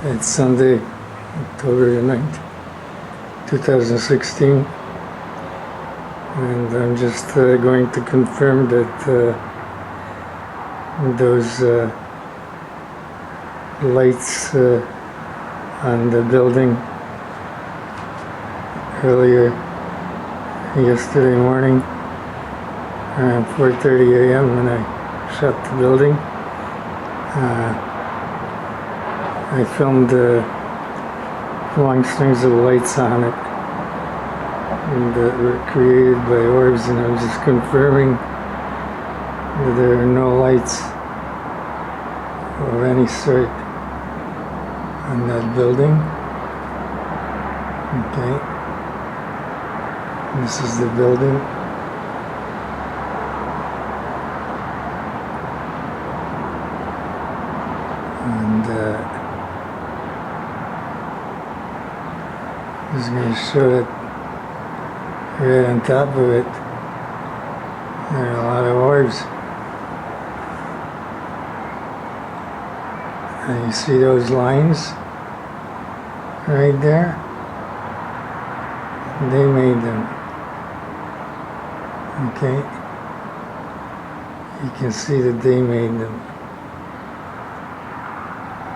It's Sunday, October the 9th, 2016, and I'm just going to confirm that those lights on the building earlier yesterday morning around 4:30 a.m. when I shut the building. I filmed long strings of lights on it that were created by orbs, and I'm just confirming that there are no lights of any sort on that building. Okay, this is the building. And I'm just going to show that right on top of it there are a lot of orbs. And you see those lines right there? They made them. Okay? You can see that they made them.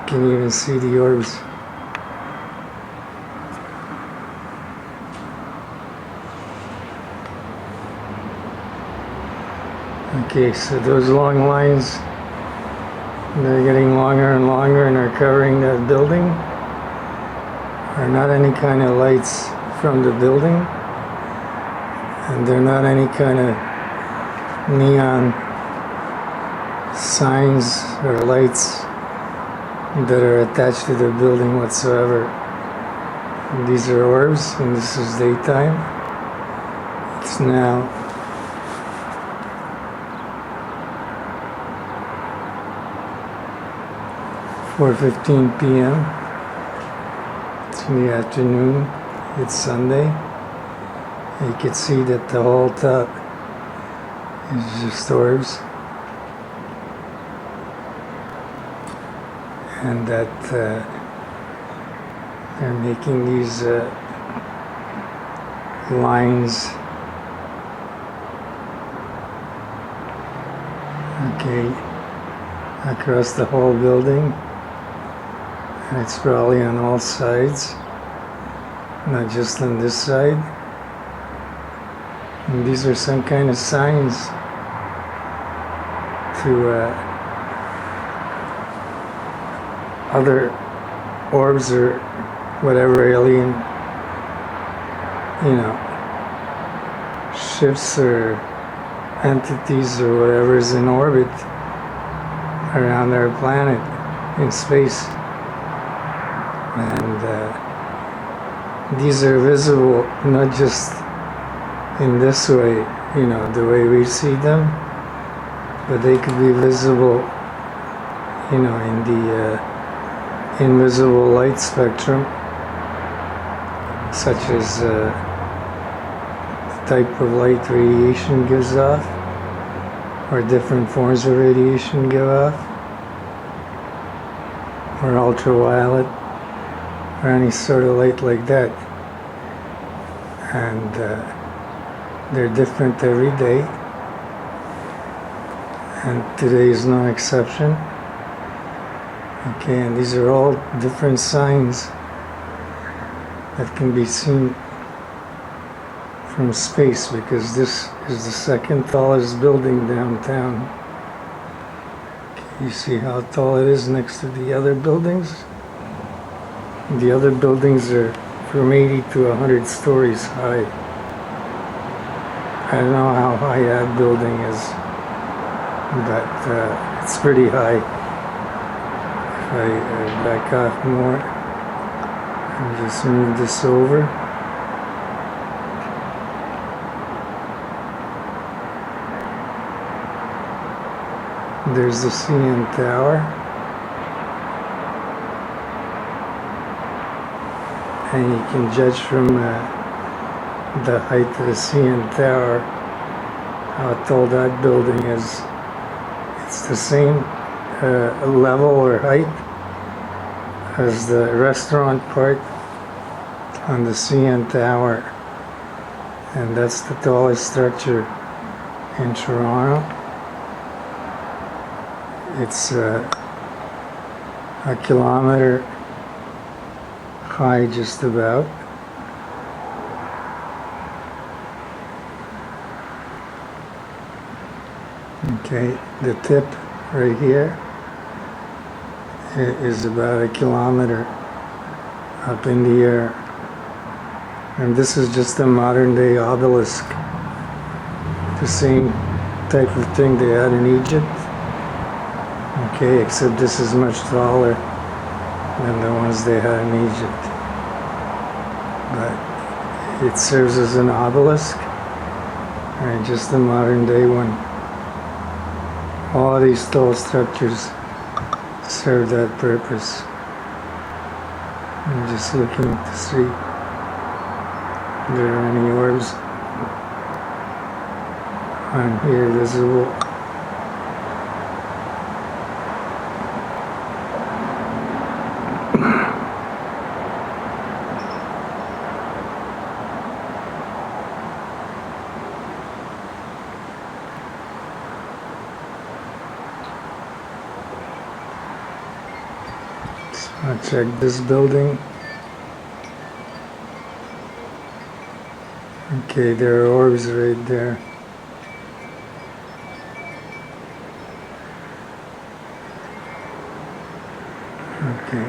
You can even see the orbs. Okay, so those long lines, they're getting longer and longer and are covering that building, are not any kind of lights from the building, and they're not any kind of neon signs or lights that are attached to the building whatsoever. These are orbs, and this is daytime. It's now 4:15 p.m. It's in the afternoon. It's Sunday. You can see that the whole top is just orbs, and that they're making these lines, okay, across the whole building. And it's probably on all sides, not just on this side. And these are some kind of signs to other orbs or whatever alien, ships or entities or whatever is in orbit around our planet in space. And these are visible not just in this way, the way we see them, but they could be visible, in the invisible light spectrum, such as the type of light radiation gives off, or different forms of radiation give off, or ultraviolet, or any sort of light like that. And they're different every day, and today is no exception. Okay, and these are all different signs that can be seen from space, because this is the second tallest building downtown. Okay, you see how tall it is next to the other buildings? The other buildings are from 80 to 100 stories high. I don't know how high that building is, but it's pretty high. If I back off more and just move this over, there's the CN Tower. And you can judge from the height of the CN Tower how tall that building is. It's the same level or height has the restaurant part on the CN Tower, and that's the tallest structure in Toronto. It's a kilometer high, just about. Okay, the tip right here is about a kilometer up in the air. And this is just a modern day obelisk. The same type of thing they had in Egypt. Okay, except this is much taller than the ones they had in Egypt. But it serves as an obelisk, and just a modern day one. All of these tall structures serve that purpose. I'm just looking to see if there are any orbs on here visible. I'll check this building. Okay, there are orbs right there. Okay.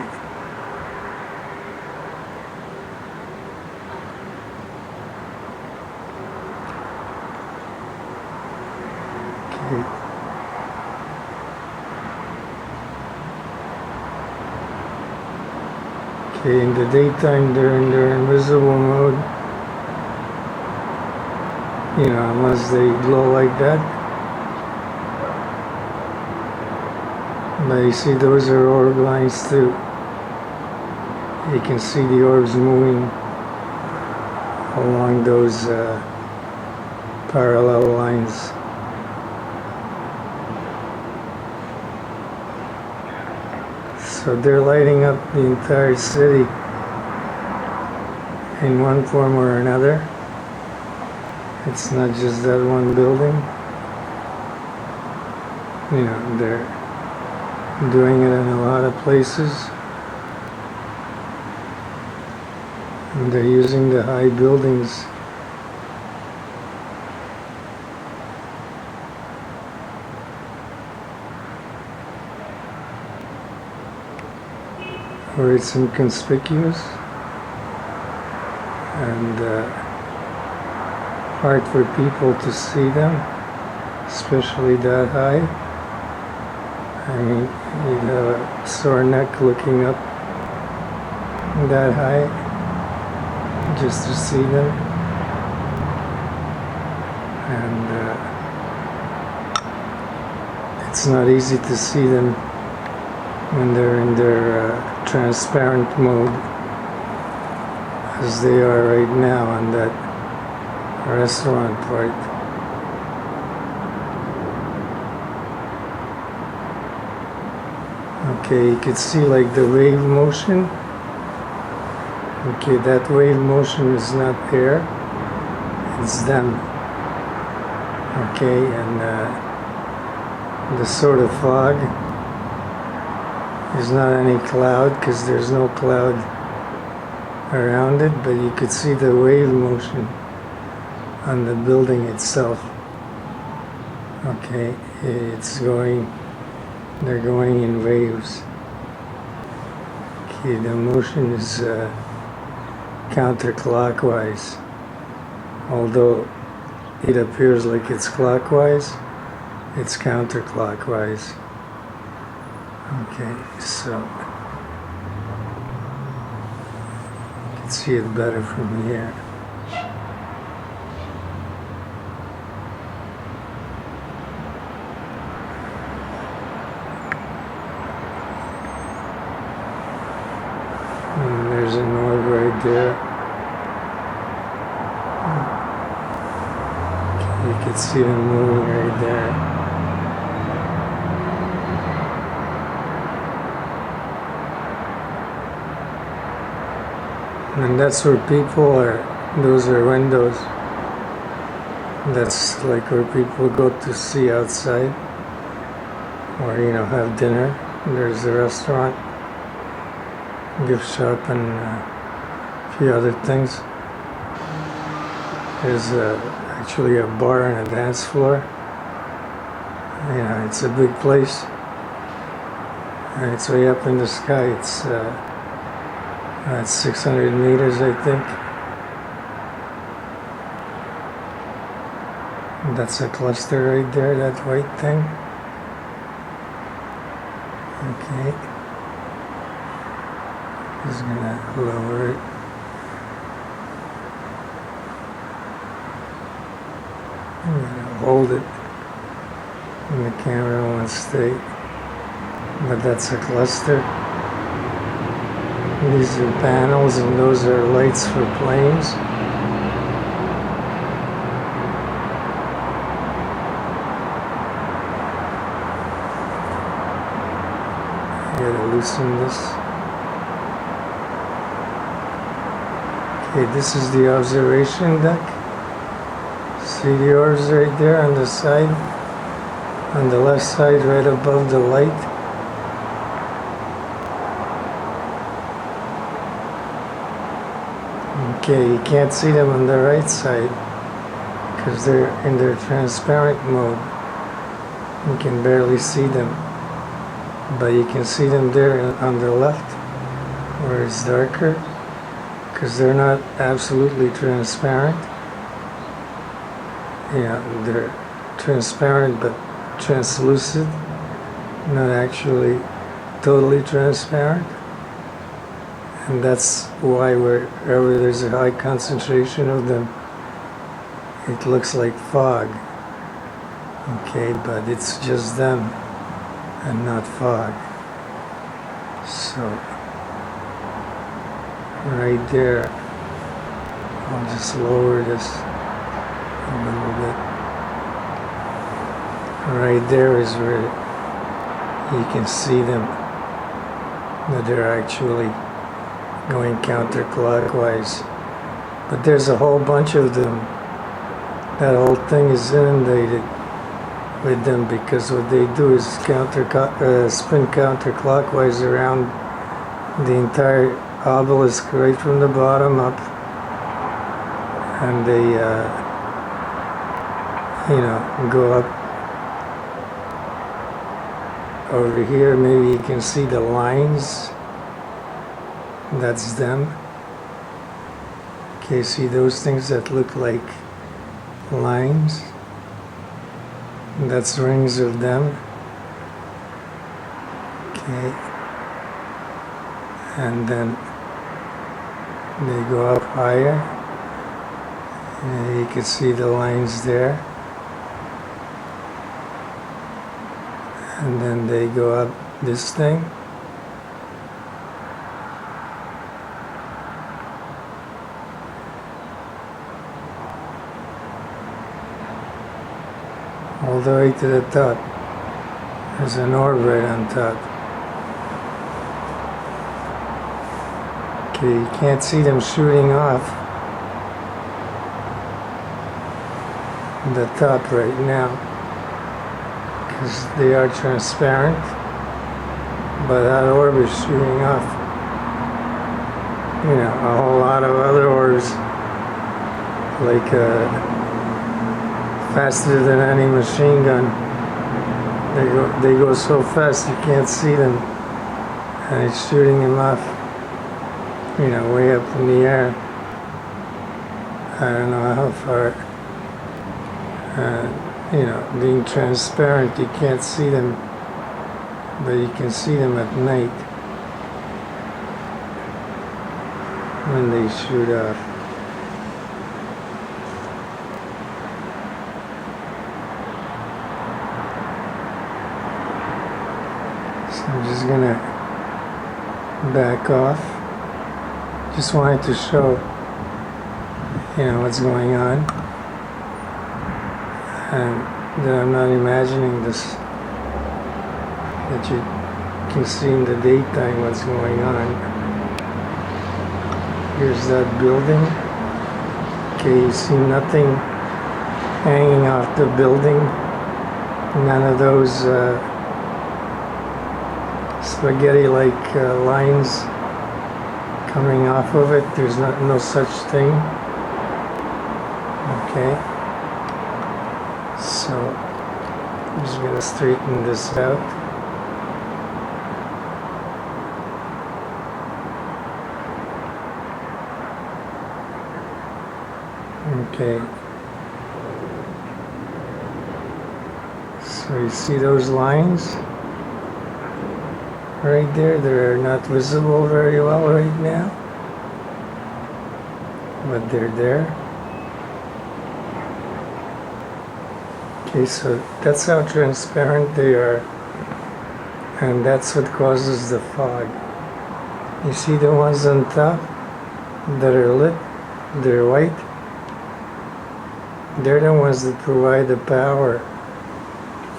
Okay. Okay, in the daytime they're in their invisible mode. You know, unless they glow like that. But you see, those are orb lines too. You can see the orbs moving along those parallel lines. So they're lighting up the entire city in one form or another. It's not just that one building. You know, they're doing it in a lot of places. And they're using the high buildings where it's inconspicuous and hard for people to see them, especially that high. I mean, you'd have a sore neck looking up that high just to see them. And it's not easy to see them when they're in their transparent mode, as they are right now on that restaurant part. Okay, you could see like the wave motion. Okay, that wave motion is not there, it's them. Okay, and the sort of fog is not any cloud because there's no cloud around it, but you could see the wave motion on the building itself. Okay, they're going in waves. Okay, the motion is counterclockwise, although it appears like it's clockwise, it's counterclockwise. Okay, so you can see it better from here. And there's an orb right there. Okay, you can see them moving right there. And that's where people are. Those are windows. That's like where people go to see outside, or have dinner. There's a restaurant, gift shop, and a few other things. There's actually a bar and a dance floor. It's a big place, and it's way up in the sky. It's 600 meters, I think. That's a cluster right there, that white thing. Okay. Just gonna lower it. I'm gonna hold it, and the camera won't stay. But that's a cluster. These are panels, and those are lights for planes. Gotta loosen this. Okay, this is the observation deck. See the orbs right there on the side? On the left side, right above the light. Okay, you can't see them on the right side because they're in their transparent mode. You can barely see them. But you can see them there on the left where it's darker because they're not absolutely transparent. They're transparent but translucent, not actually totally transparent. And that's why wherever there's a high concentration of them, it looks like fog. Okay, but it's just them and not fog. So right there, I'll just lower this a little bit. Right there is where you can see them, that they're actually going counterclockwise. But there's a whole bunch of them. That whole thing is inundated with them because what they do is spin counterclockwise around the entire obelisk right from the bottom up, and they go up over here. Maybe you can see the lines. That's them. Okay, see those things that look like lines? That's rings of them. Okay. And then they go up higher. And you can see the lines there. And then they go up this thing. All the way to the top. There's an orb right on top. Okay, you can't see them shooting off the top right now because they are transparent, but that orb is shooting off a whole lot of other orbs, like faster than any machine gun. They go so fast you can't see them, and it's shooting them off, way up in the air. I don't know how far. Being transparent, you can't see them, but you can see them at night when they shoot off. So I'm just gonna back off. Just wanted to show, what's going on, and that I'm not imagining this, that you can see in the daytime what's going on. Here's that building. Okay, you see nothing hanging off the building. None of those spaghetti-like lines coming off of it. There's no such thing. Okay. So I'm just going to straighten this out. Okay. So you see those lines right there? They're not visible very well right now, but they're there. Okay, so that's how transparent they are, and that's what causes the fog. You see the ones on top that are lit? They're white. They're the ones that provide the power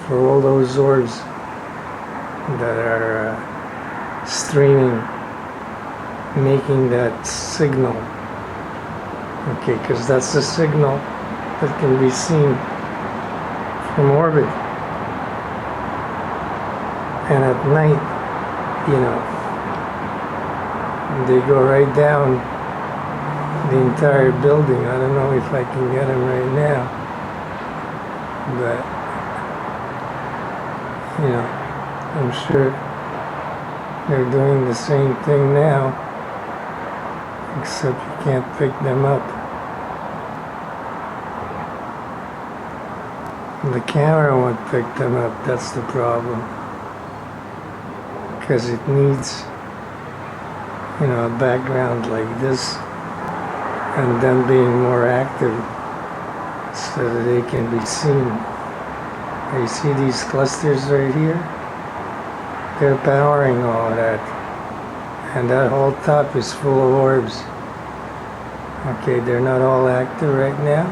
for all those orbs that are streaming, making that signal. Okay, because that's the signal that can be seen from orbit. And at night, you know, they go right down the entire building. I don't know if I can get them right now, but you know, I'm sure they're doing the same thing now, except you can't pick them up. The camera won't pick them up, that's the problem, because it needs, you know, a background like this and them being more active so that they can be seen. You see these clusters right here? They're powering all of that. And that whole top is full of orbs. Okay, they're not all active right now,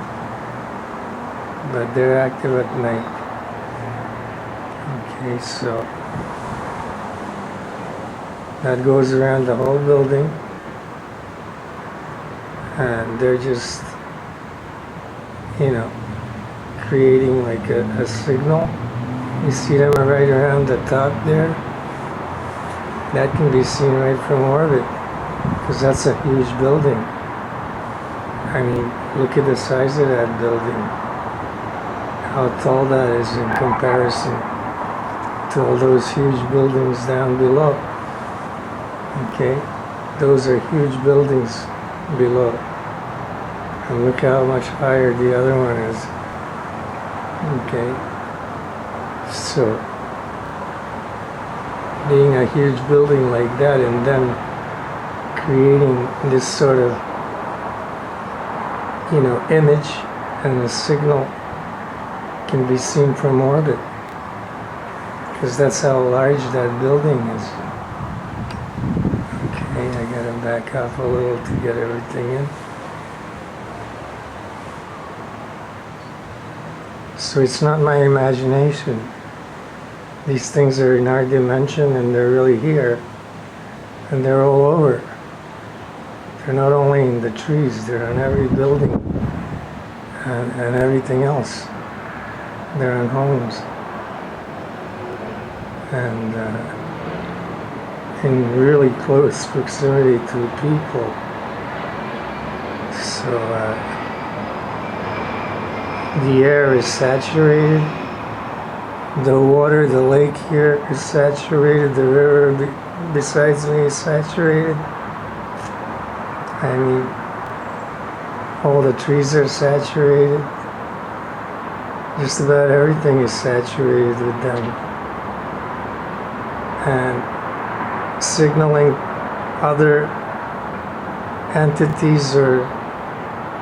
but they're active at night. Okay, so that goes around the whole building, and they're just, you know, creating like a signal. You see them right around the top there? That can be seen right from orbit, because that's a huge building. I mean, look at the size of that building. How tall that is in comparison to all those huge buildings down below. Okay? Those are huge buildings below. And look how much higher the other one is. Okay? So, being a huge building like that and then creating this sort of, you know, image and a signal can be seen from orbit, because that's how large that building is. Okay, I gotta back up a little to get everything in. So it's not my imagination. These things are in our dimension and they're really here, and they're all over. They're not only in the trees, they're on every building and everything else. They're on homes and in really close proximity to people. So the air is saturated. The water, the lake here is saturated. The river besides me is saturated. I mean, all the trees are saturated. Just about everything is saturated with them. And signaling other entities or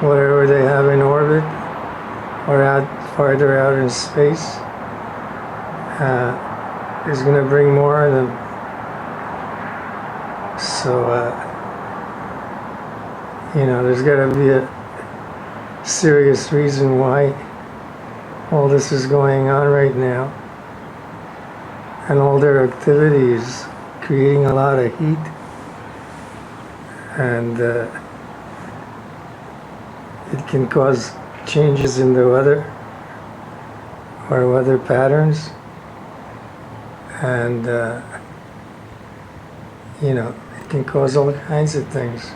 whatever they have in orbit or farther out in space. Is going to bring more of them. So, you know, there's got to be a serious reason why all this is going on right now. And all their activity is creating a lot of heat. And it can cause changes in the weather or weather patterns, and it can cause all kinds of things.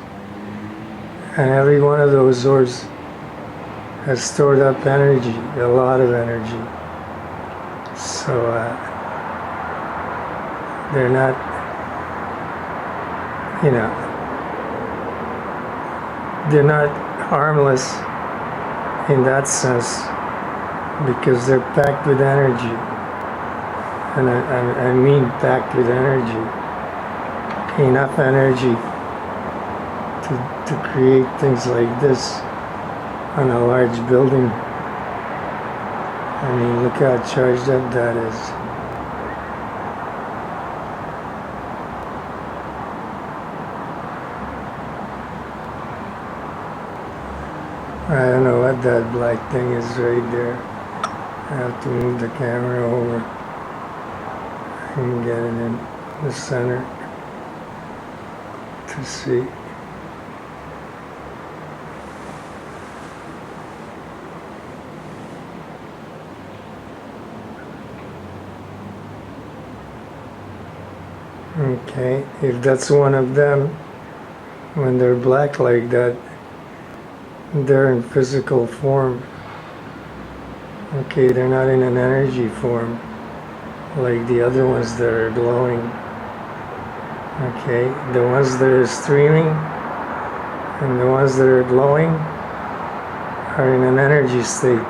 And every one of those orbs has stored up energy, a lot of energy. So they're not, they're not harmless in that sense, because they're packed with energy. And I mean packed with energy. Enough energy to create things like this on a large building. I mean, look how charged up that is. I don't know what that black thing is right there. I have to move the camera over and get it in the center to see. Okay, if that's one of them, when they're black like that, they're in physical form. Okay, they're not in an energy form like the other ones that are glowing. Okay, the ones that are streaming and the ones that are glowing are in an energy state.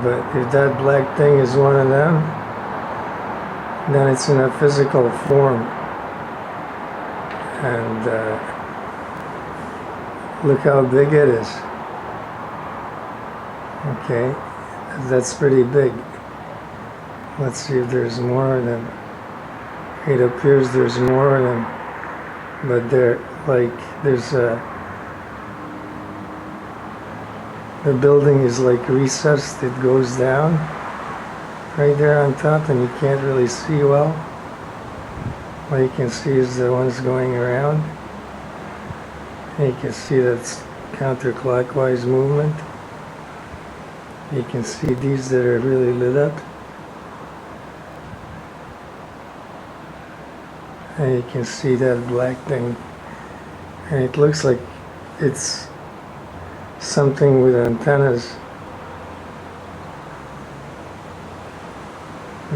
But if that black thing is one of them, then it's in a physical form. And look how big it is. Okay, that's pretty big. Let's see if there's more of them. It appears there's more of them, but they're like, the building is like recessed. It goes down right there on top, and you can't really see well. All you can see is the ones going around. And you can see that's counterclockwise movement. You can see these that are really lit up. And you can see that black thing. And it looks like it's something with antennas.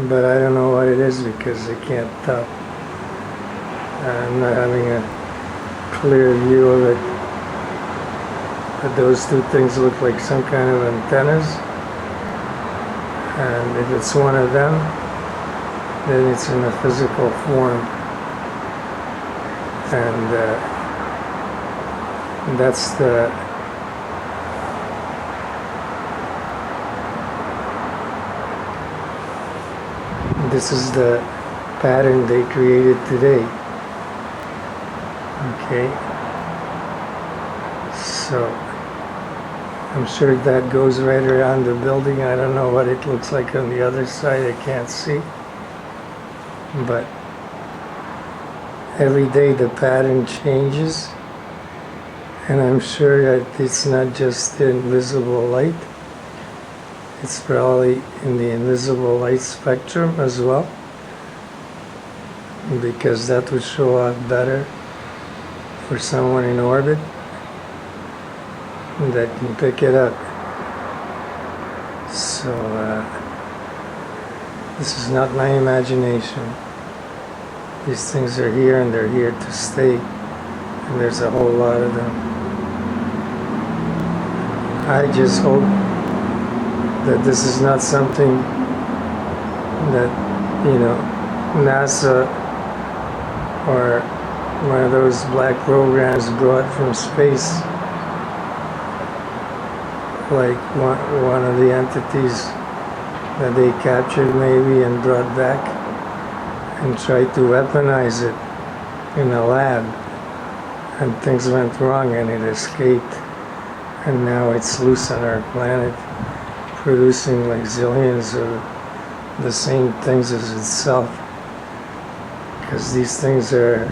But I don't know what it is because I can't tell. I'm not having a clear view of it. But those two things look like some kind of antennas. And if it's one of them, then it's in a physical form. And that's this is the pattern they created today. Okay, so I'm sure that goes right around the building. I don't know what it looks like on the other side. I can't see. But every day the pattern changes. And I'm sure that it's not just the invisible light. It's probably in the invisible light spectrum as well, because that would show up better for someone in orbit that can pick it up. So this is not my imagination. These things are here and they're here to stay, and there's a whole lot of them. I just hope that this is not something that, NASA or one of those black programs brought from space, like one of the entities that they captured maybe and brought back and tried to weaponize it in a lab, and things went wrong and it escaped, and now it's loose on our planet, producing like zillions of the same things as itself, because these things are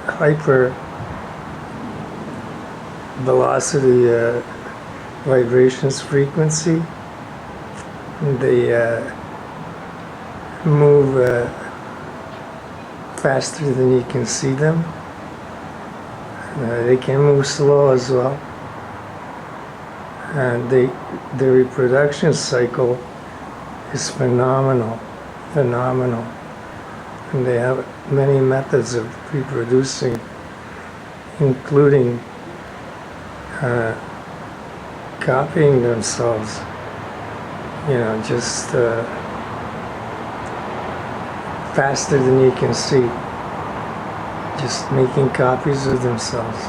hyper velocity, vibrations, frequency. They move faster than you can see them. They can move slow as well. And the reproduction cycle is phenomenal. And they have many methods of reproducing, including copying themselves. Just faster than you can see. Just making copies of themselves.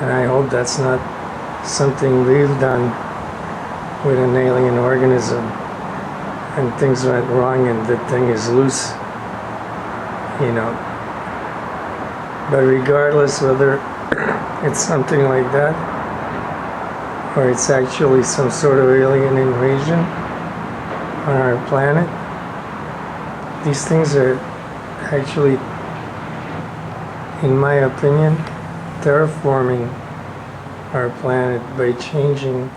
And I hope that's not something we've done with an alien organism and things went wrong and the thing is loose. But regardless whether it's something like that or it's actually some sort of alien invasion on our planet, these things are actually, in my opinion, terraforming our planet by changing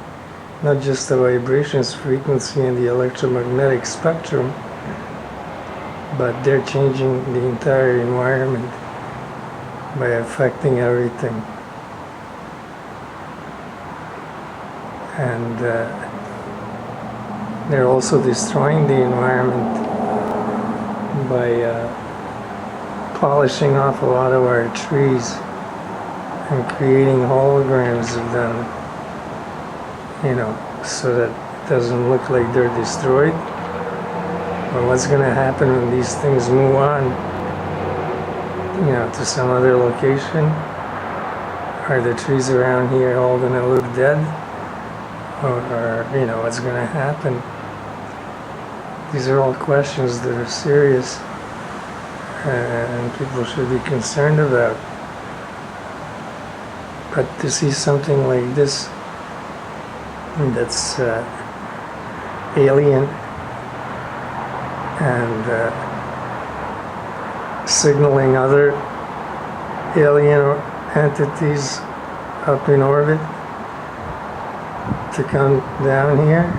not just the vibrations, frequency, and the electromagnetic spectrum, but they're changing the entire environment by affecting everything. And they're also destroying the environment by polishing off a lot of our trees and creating holograms of them, so that it doesn't look like they're destroyed. But what's going to happen when these things move on, to some other location? Are the trees around here all going to look dead? Or what's going to happen? These are all questions that are serious and people should be concerned about. But to see something like this that's alien and signaling other alien entities up in orbit to come down here,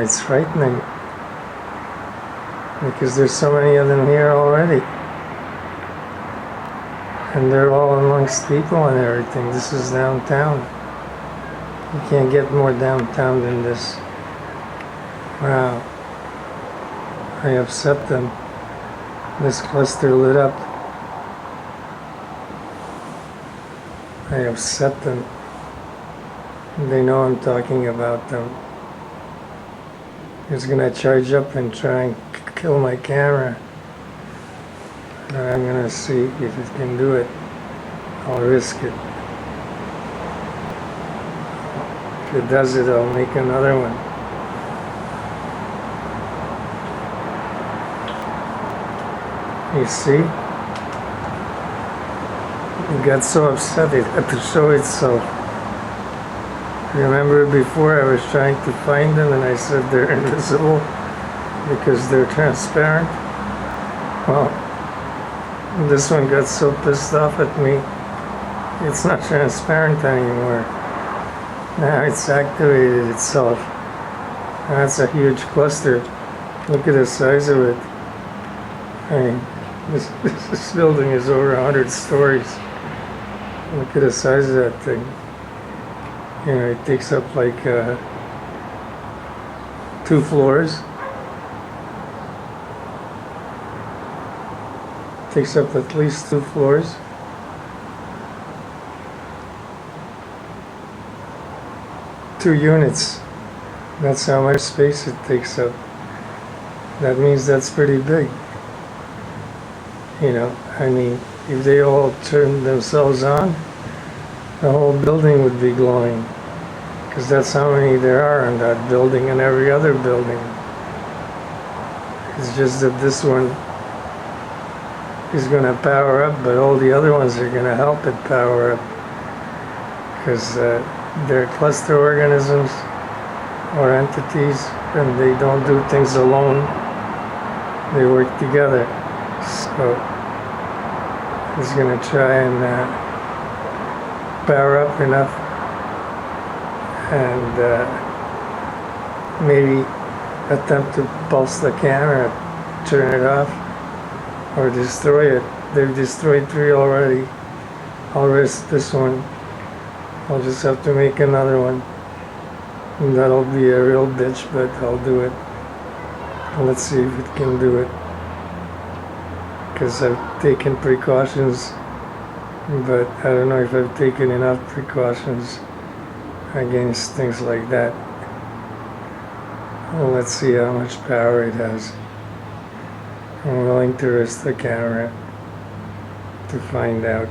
it's frightening because there's so many of them here already. And they're all amongst people and everything. This is downtown. You can't get more downtown than this. Wow. I upset them. This cluster lit up. I upset them. They know I'm talking about them. It's gonna charge up and try and kill my camera. I'm gonna see if it can do it. I'll risk it. If it does it, I'll make another one. You see? It got so upset it had to show itself. Remember before I was trying to find them and I said they're invisible because they're transparent? Well, this one got so pissed off at me, it's not transparent anymore. Now it's activated itself. That's a huge cluster. Look at the size of it. I mean, this building is over 100 stories. Look at the size of that thing. It takes up like 2 floors. Takes up at least 2 floors. Two units. That's how much space it takes up. That means that's pretty big. If they all turned themselves on, the whole building would be glowing. Because that's how many there are in that building and every other building. It's just that this one is going to power up, but all the other ones are going to help it power up. Because they're cluster organisms or entities, and they don't do things alone. They work together. So is going to try and power up enough and maybe attempt to pulse the camera, turn it off, or destroy it. They've destroyed 3 already. I'll risk this one. I'll just have to make another one. And that'll be a real bitch, but I'll do it. Let's see if it can do it. Because I've taken precautions, but I don't know if I've taken enough precautions against things like that. Well, let's see how much power it has. I'm willing to risk the camera to find out.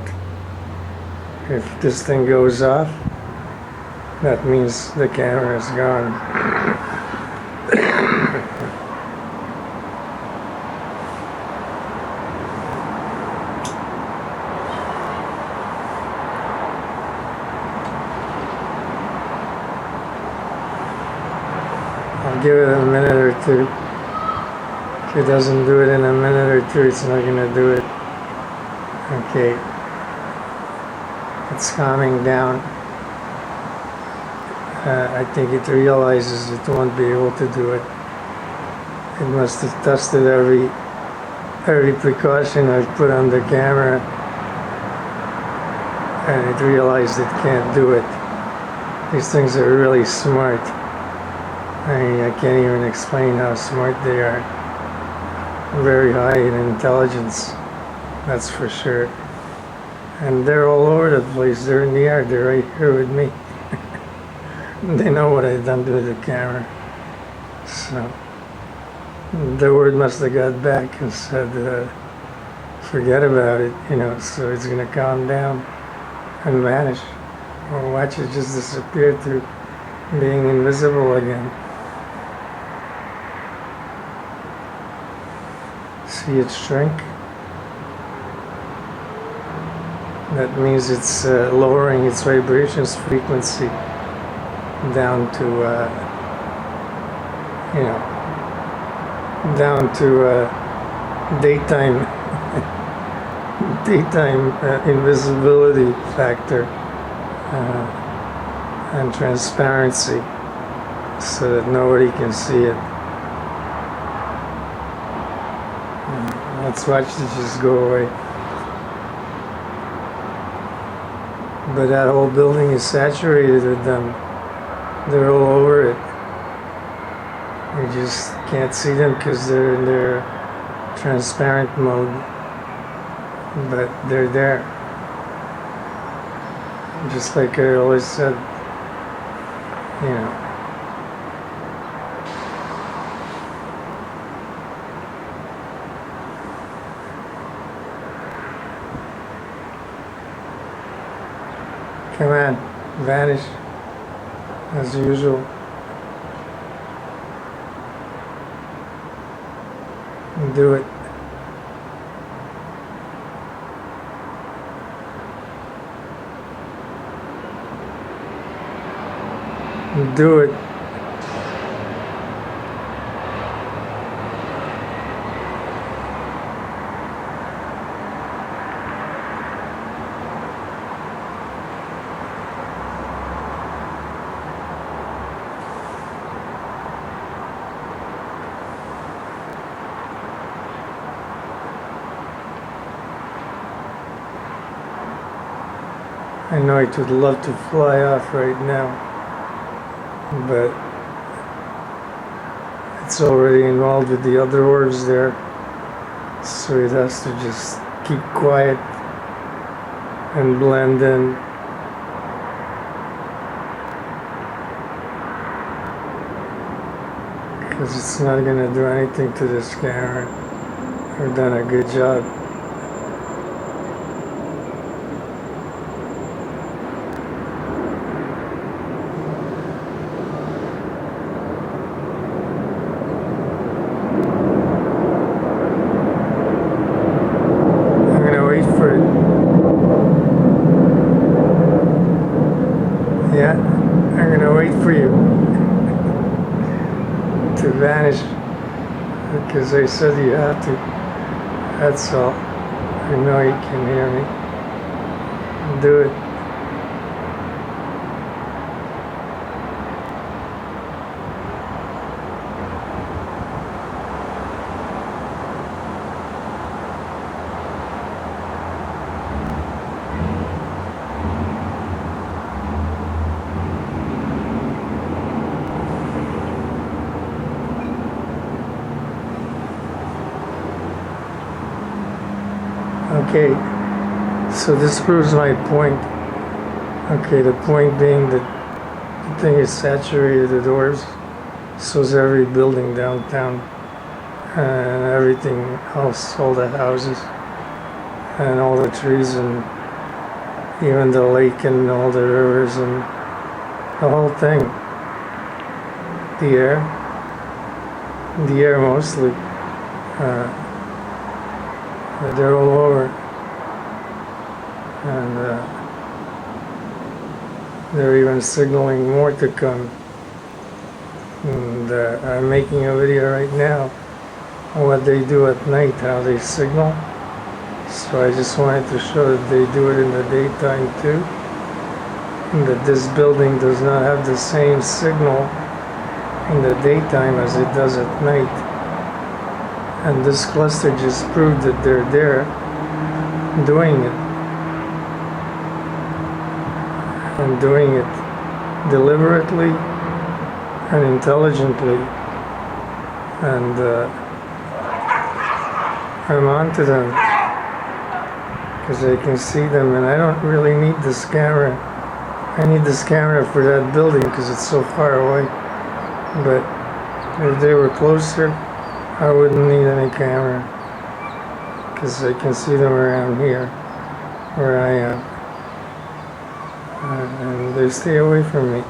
If this thing goes off, that means the camera is gone. I'll give it a minute or two. If it doesn't do it in a minute or two, it's not gonna do it. Okay. It's calming down. I think it realizes it won't be able to do it. It must have tested every precaution I've put on the camera, and it realized it can't do it. These things are really smart. I mean, I can't even explain how smart they are. Very high in intelligence, that's for sure. And they're all over the place. They're in the air. They're right here with me. They know what I've done to the camera. So the word must have got back and said, forget about it, so it's going to calm down and vanish. Or watch it just disappear to being invisible again. See it shrink? That means it's lowering its vibrations frequency down to, daytime invisibility factor and transparency, so that nobody can see it. Let's watch it just go away. But that whole building is saturated with them. They're all over it. You just can't see them because they're in their transparent mode. But they're there. Just like I always said, Come on, vanish, as usual. Do it. Do it. I know it would love to fly off right now, but it's already involved with the other orbs there, so it has to just keep quiet and blend in. Because it's not going to do anything to this camera. I've done a good job. Yeah, I'm gonna wait for you to vanish because I said you have to. That's all. I know you can hear me. Do it. Okay, so this proves my point. Okay, the point being that the thing is saturated with orbs, so is every building downtown, and everything else, all the houses, and all the trees, and even the lake, and all the rivers, and the whole thing. The air mostly. They're all over, and they're even signaling more to come. And I'm making a video right now on what they do at night, how they signal. So I just wanted to show that they do it in the daytime too, and that this building does not have the same signal in the daytime as it does at night. And this cluster just proved that they're there doing it. And doing it deliberately and intelligently. And I'm on to them because I can see them, and I don't really need this camera. I need this camera for that building because it's so far away. But if they were closer, I wouldn't need any camera because I can see them around here where I am, and they stay away from me.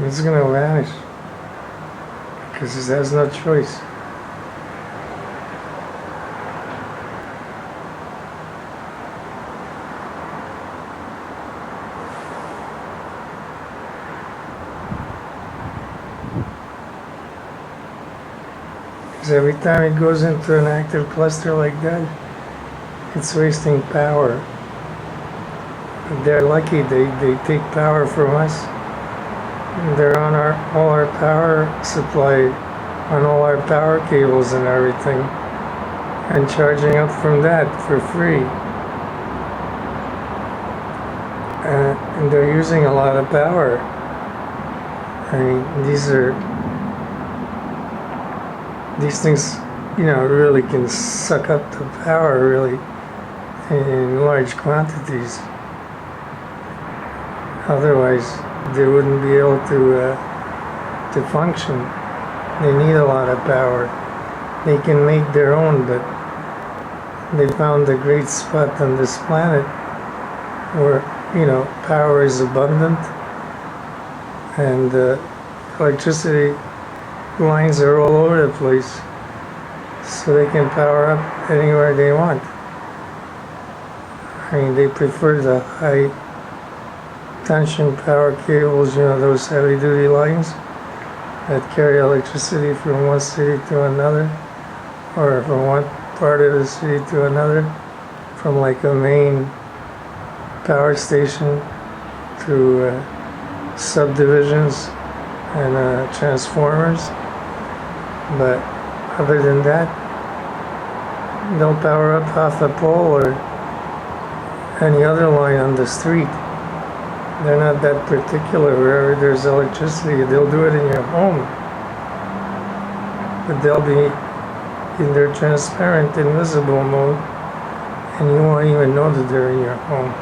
It's gonna vanish because it has no choice. Every time it goes into an active cluster like that, it's wasting power. They're lucky they take power from us. They're on all our power supply, on all our power cables and everything, and charging up from that for free. And they're using a lot of power. I mean, these things, really can suck up the power really in large quantities. Otherwise, they wouldn't be able to function. They need a lot of power. They can make their own, but they found a great spot on this planet where, power is abundant, and electricity lines are all over the place, so they can power up anywhere they want. I mean, they prefer the high tension power cables, those heavy duty lines that carry electricity from one city to another, or from one part of the city to another, from like a main power station to subdivisions and transformers. But other than that, they'll power up half a pole or any other line on the street. They're not that particular. Wherever there's electricity, they'll do it in your home. But they'll be in their transparent, invisible mode, and you won't even know that they're in your home.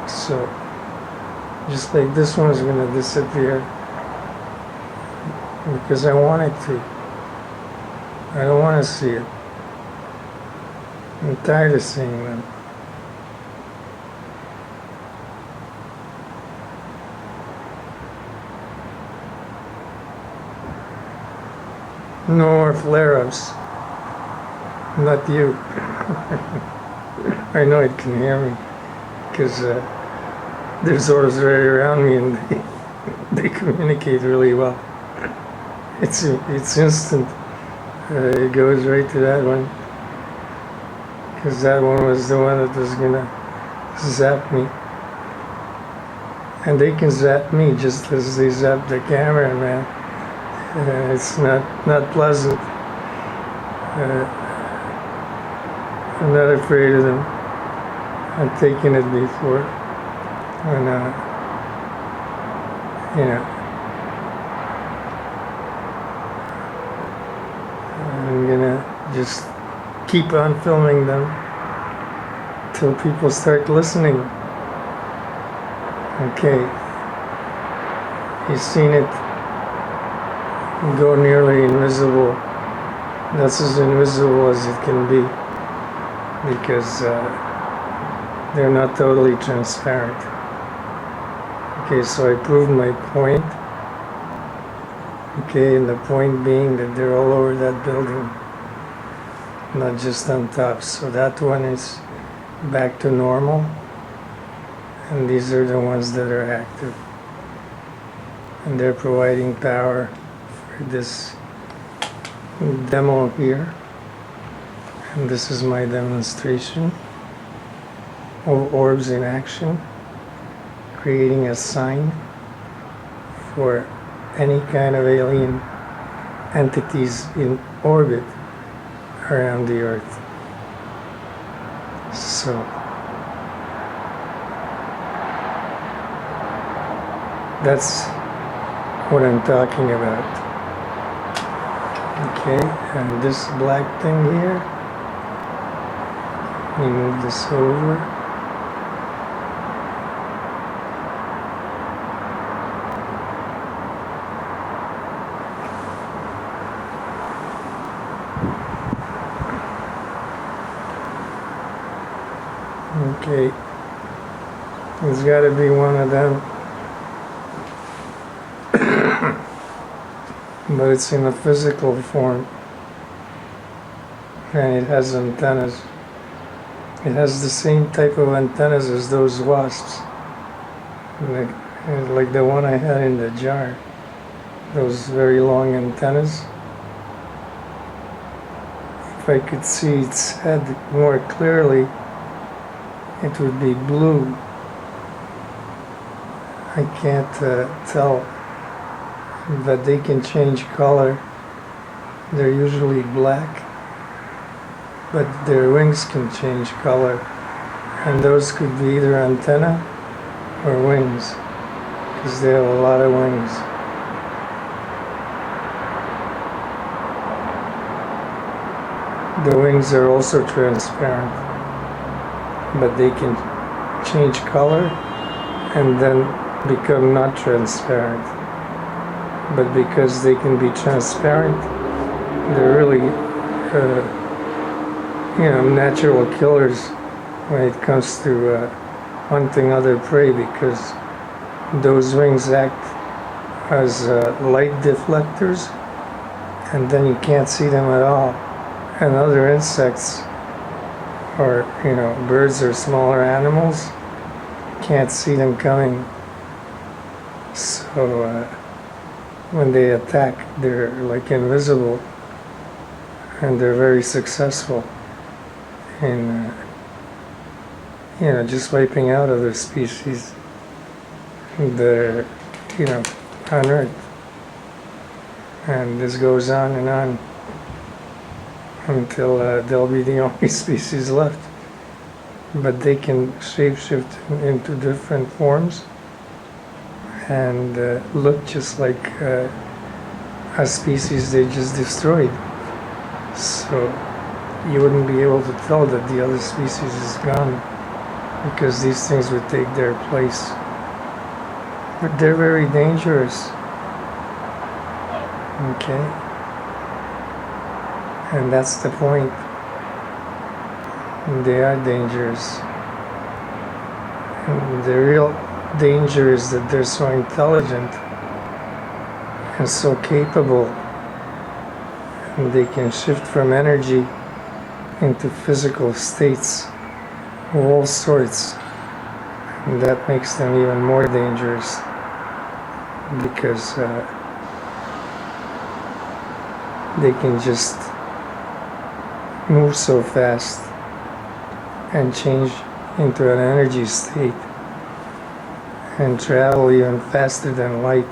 So just like this one's gonna disappear because I want it to. I don't want to see it. I'm tired of seeing them. No more flare-ups. Not you. I know it can hear me because there's orbs right around me, and they communicate really well. it's instant. It goes right to that one, because that one was the one that was gonna zap me. And they can zap me just as they zap the cameraman. It's not pleasant. I'm not afraid of them. I've taken it before. And, you know, I'm gonna just keep on filming them till people start listening. Okay, you've seen it go nearly invisible. That's as invisible as it can be, because they're not totally transparent. Okay, so I proved my point. Okay, and the point being that they're all over that building, not just on top. So that one is back to normal, and these are the ones that are active. And they're providing power for this demo here. And this is my demonstration of orbs in action, creating a sign for any kind of alien entities in orbit around the Earth. So that's what I'm talking about. Okay, and this black thing here, let me move this over. Okay, there's got to be one of them, but it's in a physical form, and it has antennas. It has the same type of antennas as those wasps, like the one I had in the jar, those very long antennas. If I could see its head more clearly, it would be blue. I can't tell, but they can change color. They're usually black, but their wings can change color, and those could be either antenna or wings, because they have a lot of wings. The wings are also transparent, but they can change color and then become not transparent. But because they can be transparent, they're really natural killers when it comes to hunting other prey, because those wings act as light deflectors, and then you can't see them at all. And other insects, or birds or smaller animals, can't see them coming. So when they attack, they're like invisible, and they're very successful in just wiping out other species that are on Earth. And this goes on and on until they'll be the only species left. But they can shapeshift into different forms and look just like a species they just destroyed. So you wouldn't be able to tell that the other species is gone, because these things would take their place. But they're very dangerous. Okay? And that's the point. They are dangerous. And the real danger is that they're so intelligent and so capable, and they can shift from energy into physical states of all sorts. And that makes them even more dangerous, because they can just move so fast and change into an energy state and travel even faster than light,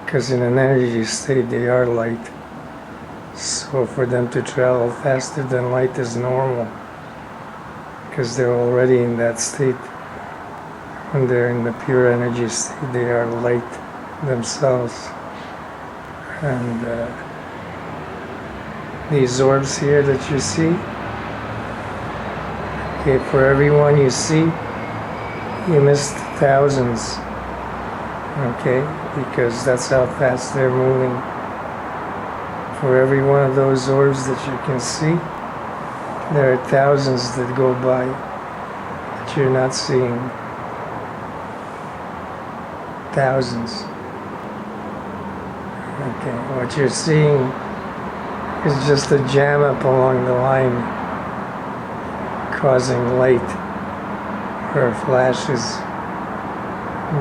because in an energy state they are light. So for them to travel faster than light is normal, because they're already in that state. When they're in the pure energy state, they are light themselves. And these orbs here that you see, okay, for every one you see, you missed thousands, okay, because that's how fast they're moving. For every one of those orbs that you can see, there are thousands that go by that you're not seeing. Thousands. Okay, what you're seeing is just a jam up along the line, causing light or flashes,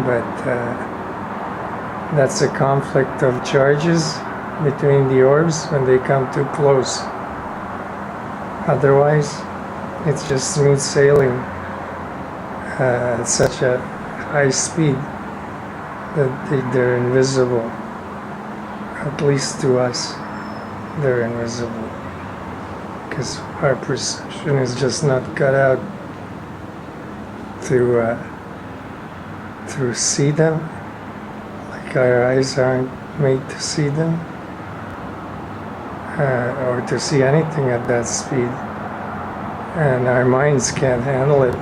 but that's a conflict of charges between the orbs when they come too close. Otherwise, it's just smooth sailing at such a high speed that they're invisible. At least to us, they're invisible, because our perception is just not cut out to see them, like our eyes aren't made to see them, or to see anything at that speed, and our minds can't handle it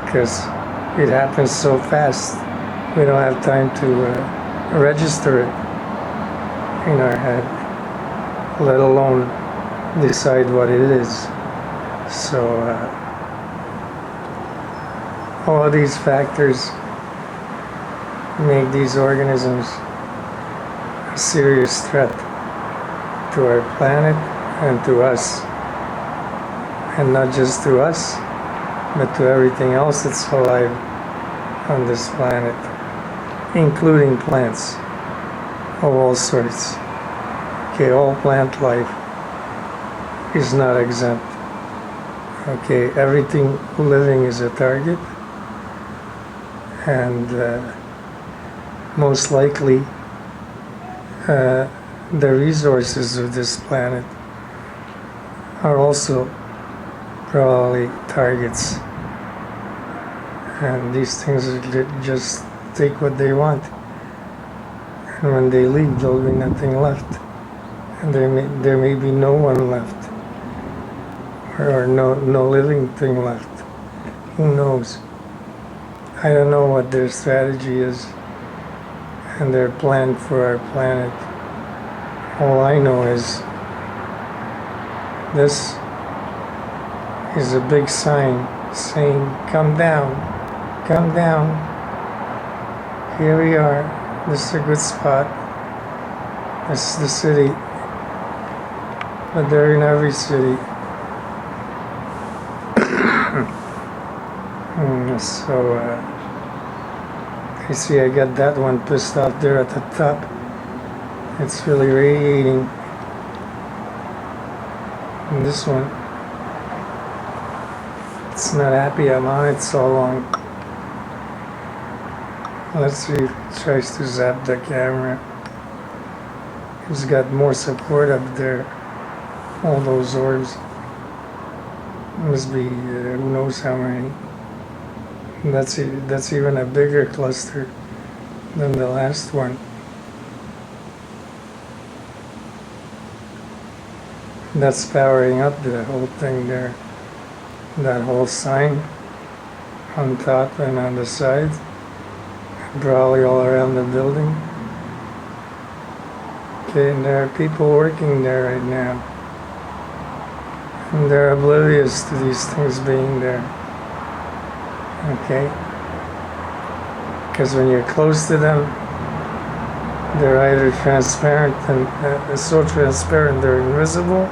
because it happens so fast. We don't have time to register it in our head, let alone decide what it is. So all of these factors make these organisms a serious threat to our planet and to us, and not just to us, but to everything else that's alive on this planet, including plants of all sorts. Okay, all plant life is not exempt. Okay, everything living is a target, and most likely the resources of this planet are also probably targets, and these things just take what they want, and when they leave there'll be nothing left, and there may be no one left, or no living thing left. Who knows? I don't know what their strategy is and their plan for our planet. All I know is this is a big sign saying, come down, come down. Here we are. This is a good spot. This is the city. But they're in every city. So, you see, I got that one pissed off there at the top. It's really radiating. And this one, it's not happy I'm on it so long. Let's see if it tries to zap the camera. It's got more support up there. All those orbs. Must be who knows how many. And that's even a bigger cluster than the last one. That's powering up the whole thing there. That whole sign on top and on the side, probably all around the building. Okay, and there are people working there right now, and they're oblivious to these things being there. Okay, because when you're close to them, they're either transparent and so transparent they're invisible,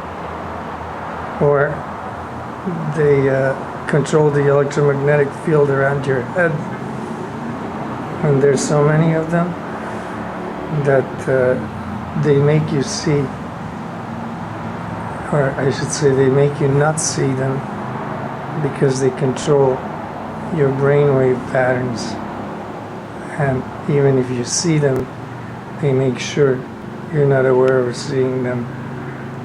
or they control the electromagnetic field around your head. And there's so many of them, that they make you see, or I should say they make you not see them because they control your brainwave patterns. And even if you see them, they make sure you're not aware of seeing them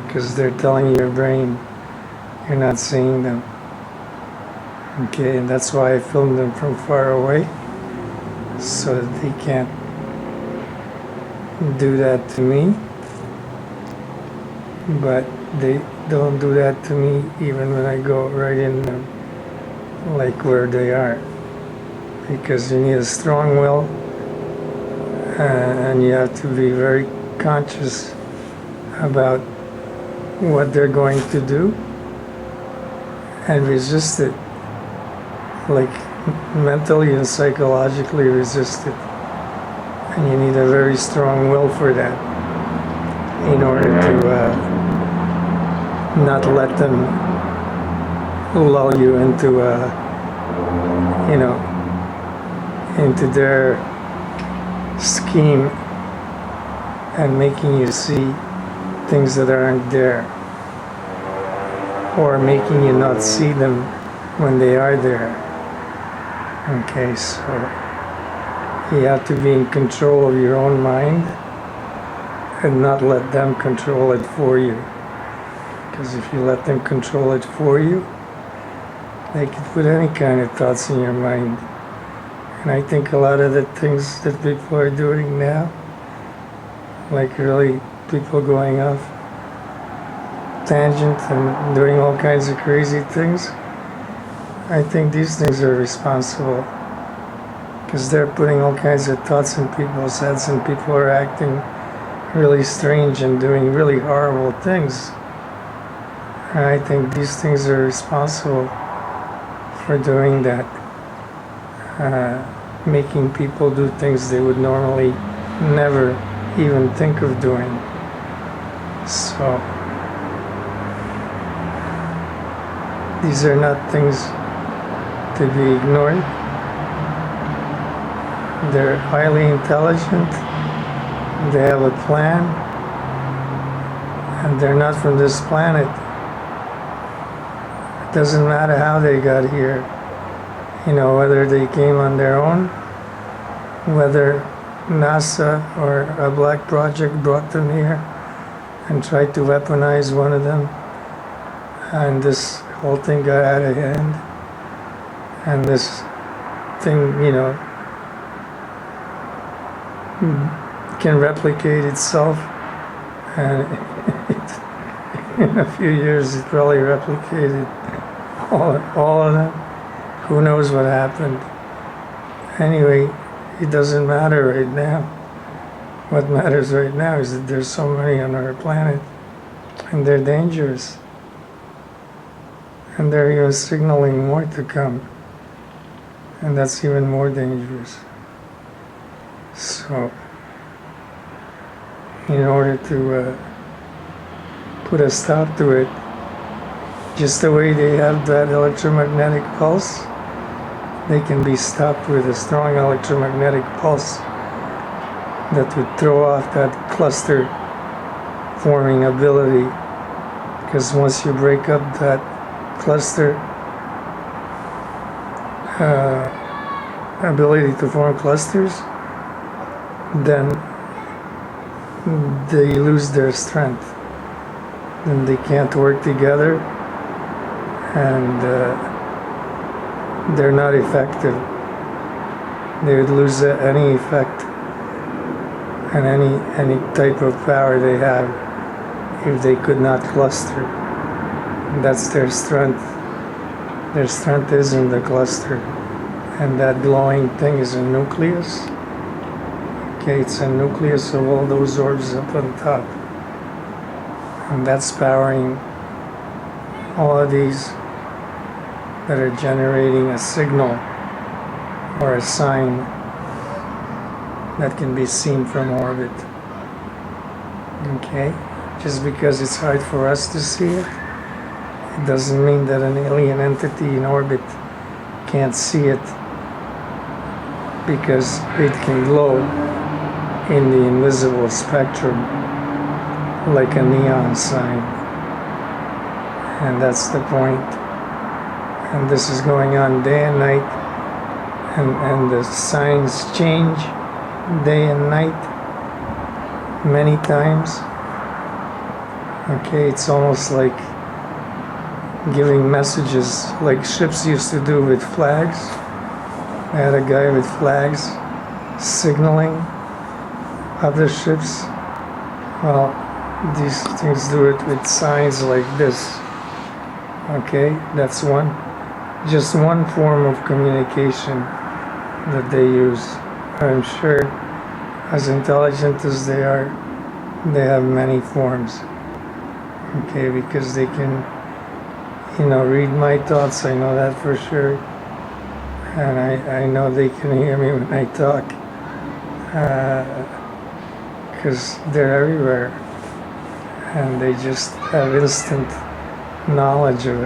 because they're telling your brain you're not seeing them. Okay, and that's why I filmed them from far away, so that they can't do that to me. But they don't do that to me even when I go right in them, like where they are. Because you need a strong will, and you have to be very conscious about what they're going to do and resist it, like mentally and psychologically resist it. And you need a very strong will for that in order to not let them lull you into into their scheme and making you see things that aren't there, or making you not see them when they are there. Okay, so you have to be in control of your own mind and not let them control it for you. Because if you let them control it for you, they can put any kind of thoughts in your mind. And I think a lot of the things that people are doing now, like really people going off tangent and doing all kinds of crazy things, I think these things are responsible. Because they're putting all kinds of thoughts in people's heads, and people are acting really strange and doing really horrible things. And I think these things are responsible for doing that, making people do things they would normally never even think of doing. So these are not things to be ignored. They're highly intelligent, they have a plan, and they're not from this planet. It doesn't matter how they got here, whether they came on their own, whether NASA or a black project brought them here and tried to weaponize one of them, and this whole thing got out of hand, and this thing, can replicate itself, and in a few years it probably replicated all of them. Who knows what happened? Anyway, it doesn't matter right now. What matters right now is that there's so many on our planet, and they're dangerous. And they're even signaling more to come. And that's even more dangerous. So, in order to put a stop to it, just the way they have that electromagnetic pulse, they can be stopped with a strong electromagnetic pulse that would throw off that cluster forming ability. Because once you break up that cluster ability to form clusters, then they lose their strength. Then they can't work together, and they're not effective. They would lose any effect and any type of power they have if they could not cluster. And that's their strength. Their strength is in the cluster, and that glowing thing is a nucleus. Okay, it's a nucleus of all those orbs up on top, and that's powering all of these that are generating a signal or a sign that can be seen from orbit. Okay? Just because it's hard for us to see it, it doesn't mean that an alien entity in orbit can't see it, because it can glow in the invisible spectrum, like a neon sign. And that's the point. And this is going on day and night, and the signs change day and night many times. Okay, it's almost like giving messages like ships used to do with flags. I had a guy with flags signaling other ships. Well, these things do it with signs like this. Okay, that's just one form of communication that they use. I'm sure, as intelligent as they are, they have many forms. Okay, because they can, read my thoughts. I know that for sure. And I know they can hear me when I talk. Because they're everywhere. And they just have instant knowledge of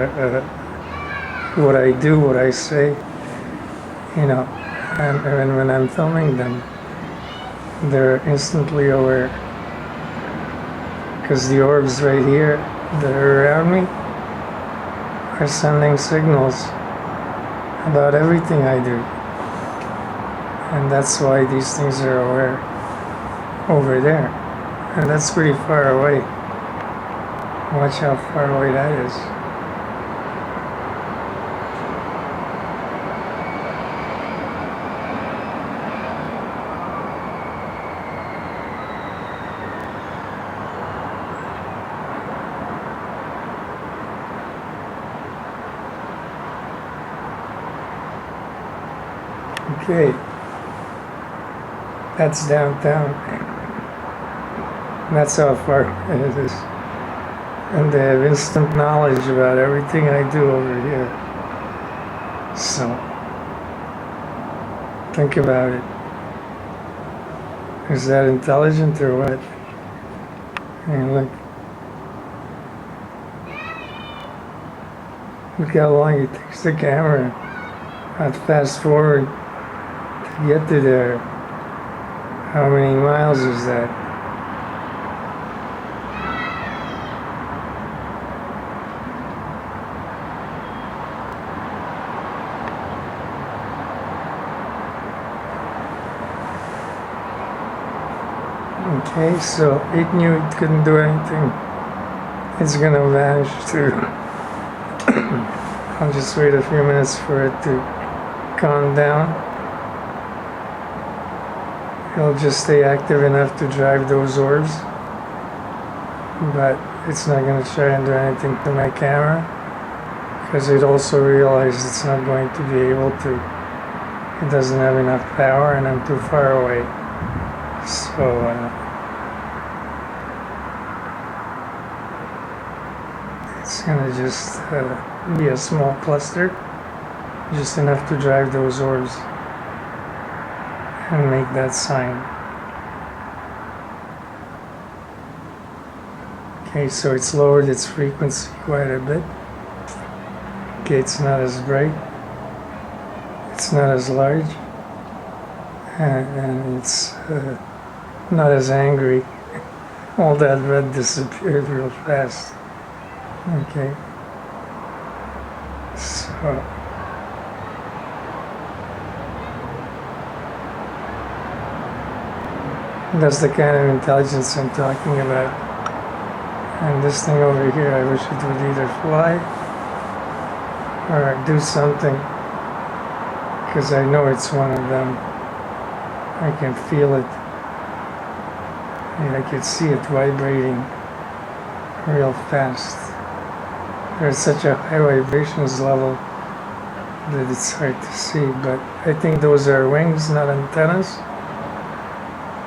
what I do, what I say. And when I'm filming them, they're instantly aware. Because the orbs right here that are around me are sending signals about everything I do. And that's why these things are aware over there. And that's pretty far away. Watch how far away that is. Okay, that's downtown. That's how far it is. And they have instant knowledge about everything I do over here. So, think about it. Is that intelligent or what? And look how long it takes the camera. I'd fast forward to get to there. How many miles is that? Okay, so it knew it couldn't do anything. It's gonna vanish too. I'll just wait a few minutes for it to calm down. It'll just stay active enough to drive those orbs, but it's not going to try and do anything to my camera, because it also realized it's not going to be able to. It doesn't have enough power and I'm too far away. So it's going to just be a small cluster, just enough to drive those orbs and make that sign. Okay, so it's lowered its frequency quite a bit. Okay, it's not as bright, it's not as large, and it's not as angry. All that red disappeared real fast. Okay, so that's the kind of intelligence I'm talking about. And this thing over here, I wish it would either fly or do something, because I know it's one of them. I can feel it. And I can see it vibrating real fast. There's such a high vibrations level that it's hard to see, but I think those are wings, not antennas,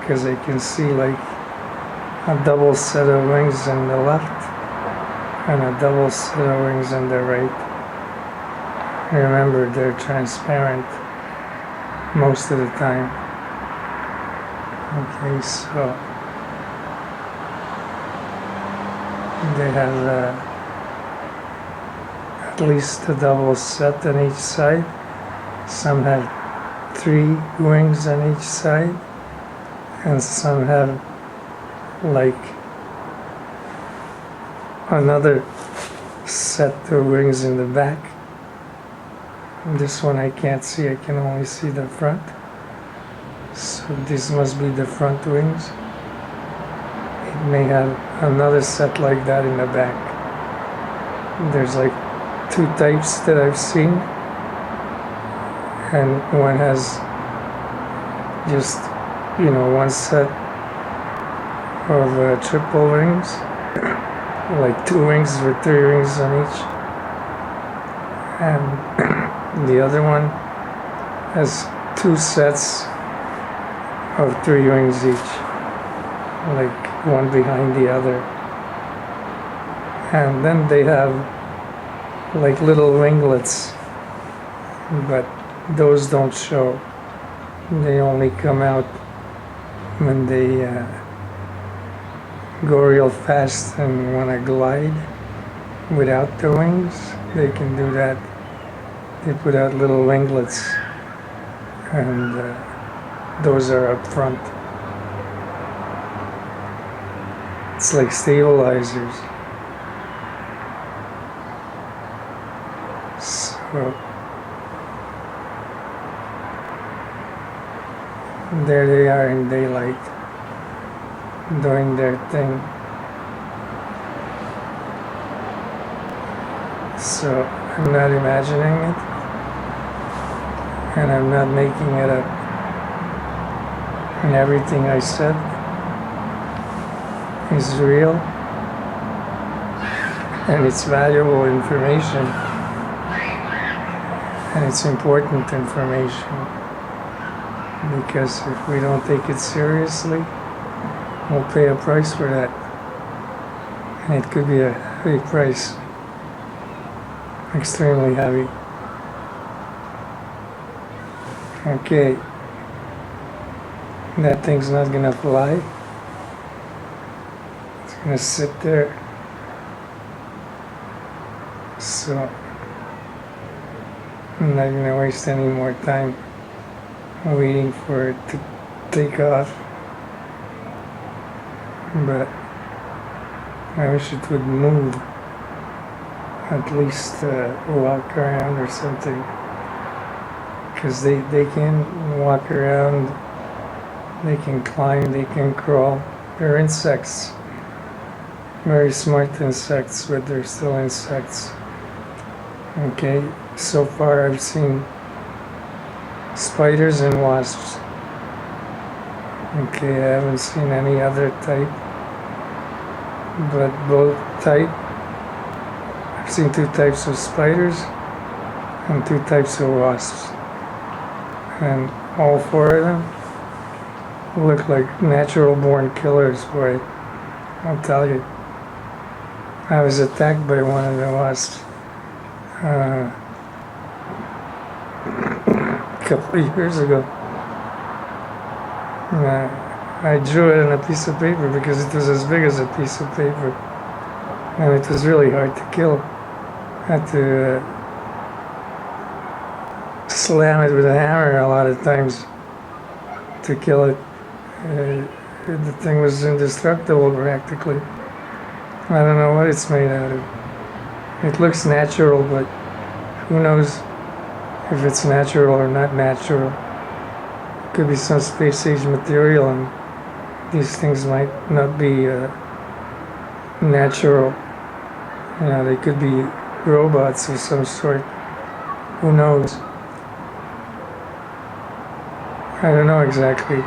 because I can see like a double set of wings on the left and a double set of wings on the right. Remember, they're transparent most of the time. Okay, so they have at least a double set on each side. Some have 3 wings on each side, and some have like another set of wings in the back. This one I can't see, I can only see the front. So this must be the front wings. It may have another set like that in the back. There's like two types that I've seen, and one has just, one set of triple wings, like two wings with three wings on each, and the other one has two sets of three wings each, like one behind the other. And then they have like little winglets, but those don't show. They only come out when they go real fast and want to glide without the wings. They can do that. They put out little winglets, and those are up front. It's like stabilizers. So there they are in daylight, doing their thing. So I'm not imagining it, and I'm not making it up. And everything I said is real, and it's valuable information, and it's important information, because if we don't take it seriously, we'll pay a price for that, and it could be a heavy price, extremely heavy. Okay, that thing's not gonna fly. It's gonna sit there. So I'm not gonna waste any more time waiting for it to take off. But I wish it would move, at least walk around or something, because they can walk around, they can climb, they can crawl. They're insects, very smart insects, but they're still insects. Okay, so far I've seen spiders and wasps. Okay, I haven't seen any other type, but both type. I've seen two types of spiders and two types of wasps, and all four of them look like natural born killers, boy. I'll tell you. I was attacked by one of the wasps a couple of years ago. I drew it on a piece of paper because it was as big as a piece of paper, and it was really hard to kill. I had to slam it with a hammer a lot of times to kill it. The thing was indestructible practically. I don't know what it's made out of. It looks natural, but who knows if it's natural or not natural. It could be some space age material, and these things might not be natural. They could be robots of some sort. Who knows? I don't know exactly,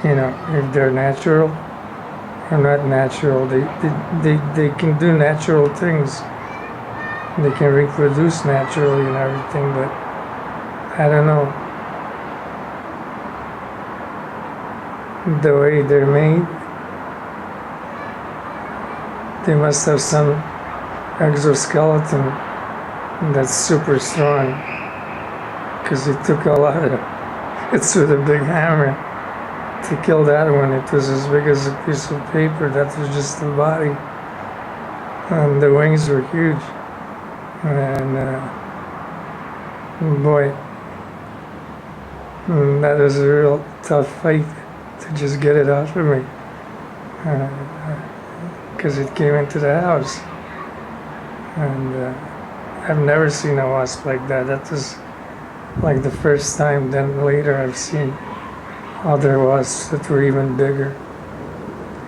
if they're natural or not natural. They can do natural things. They can reproduce naturally and everything, but I don't know. The way they're made, they must have some exoskeleton that's super strong, because it took a lot of hits with a big hammer to kill that one. It was as big as a piece of paper. That was just the body, and the wings were huge. And boy, that was a real tough fight to just get it off of me. Because it came into the house. And I've never seen a wasp like that. That was like the first time. Then later I've seen other wasps that were even bigger.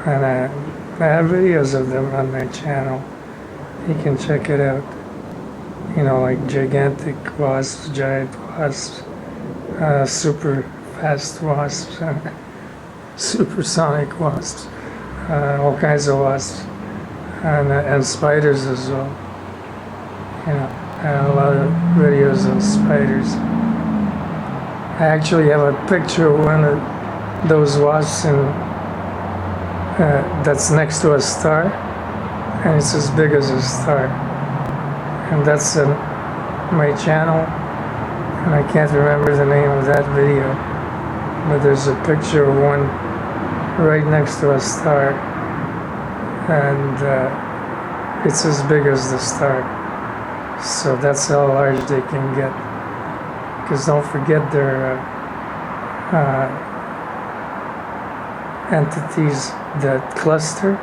And I have videos of them on my channel. You can check it out. You know, like gigantic wasps, giant wasps, super fast wasps, supersonic wasps, all kinds of wasps, and spiders as well. You know, I have a lot of videos of spiders. I actually have a picture of one of those wasps that's next to a star, and it's as big as a star. And that's my channel, and I can't remember the name of that video, but there's a picture of one right next to a star, and it's as big as the star. So that's how large they can get. Because don't forget they're entities that cluster,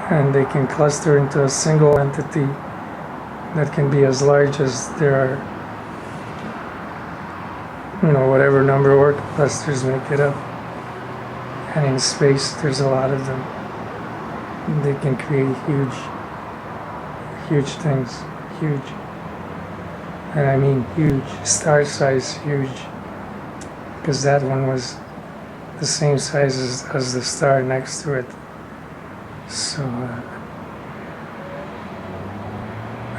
and they can cluster into a single entity that can be as large as there are, you know, whatever number orc clusters make it up. And in space, there's a lot of them. They can create huge things, huge. And I mean huge, star size huge. Because that one was the same size as the star next to it. So,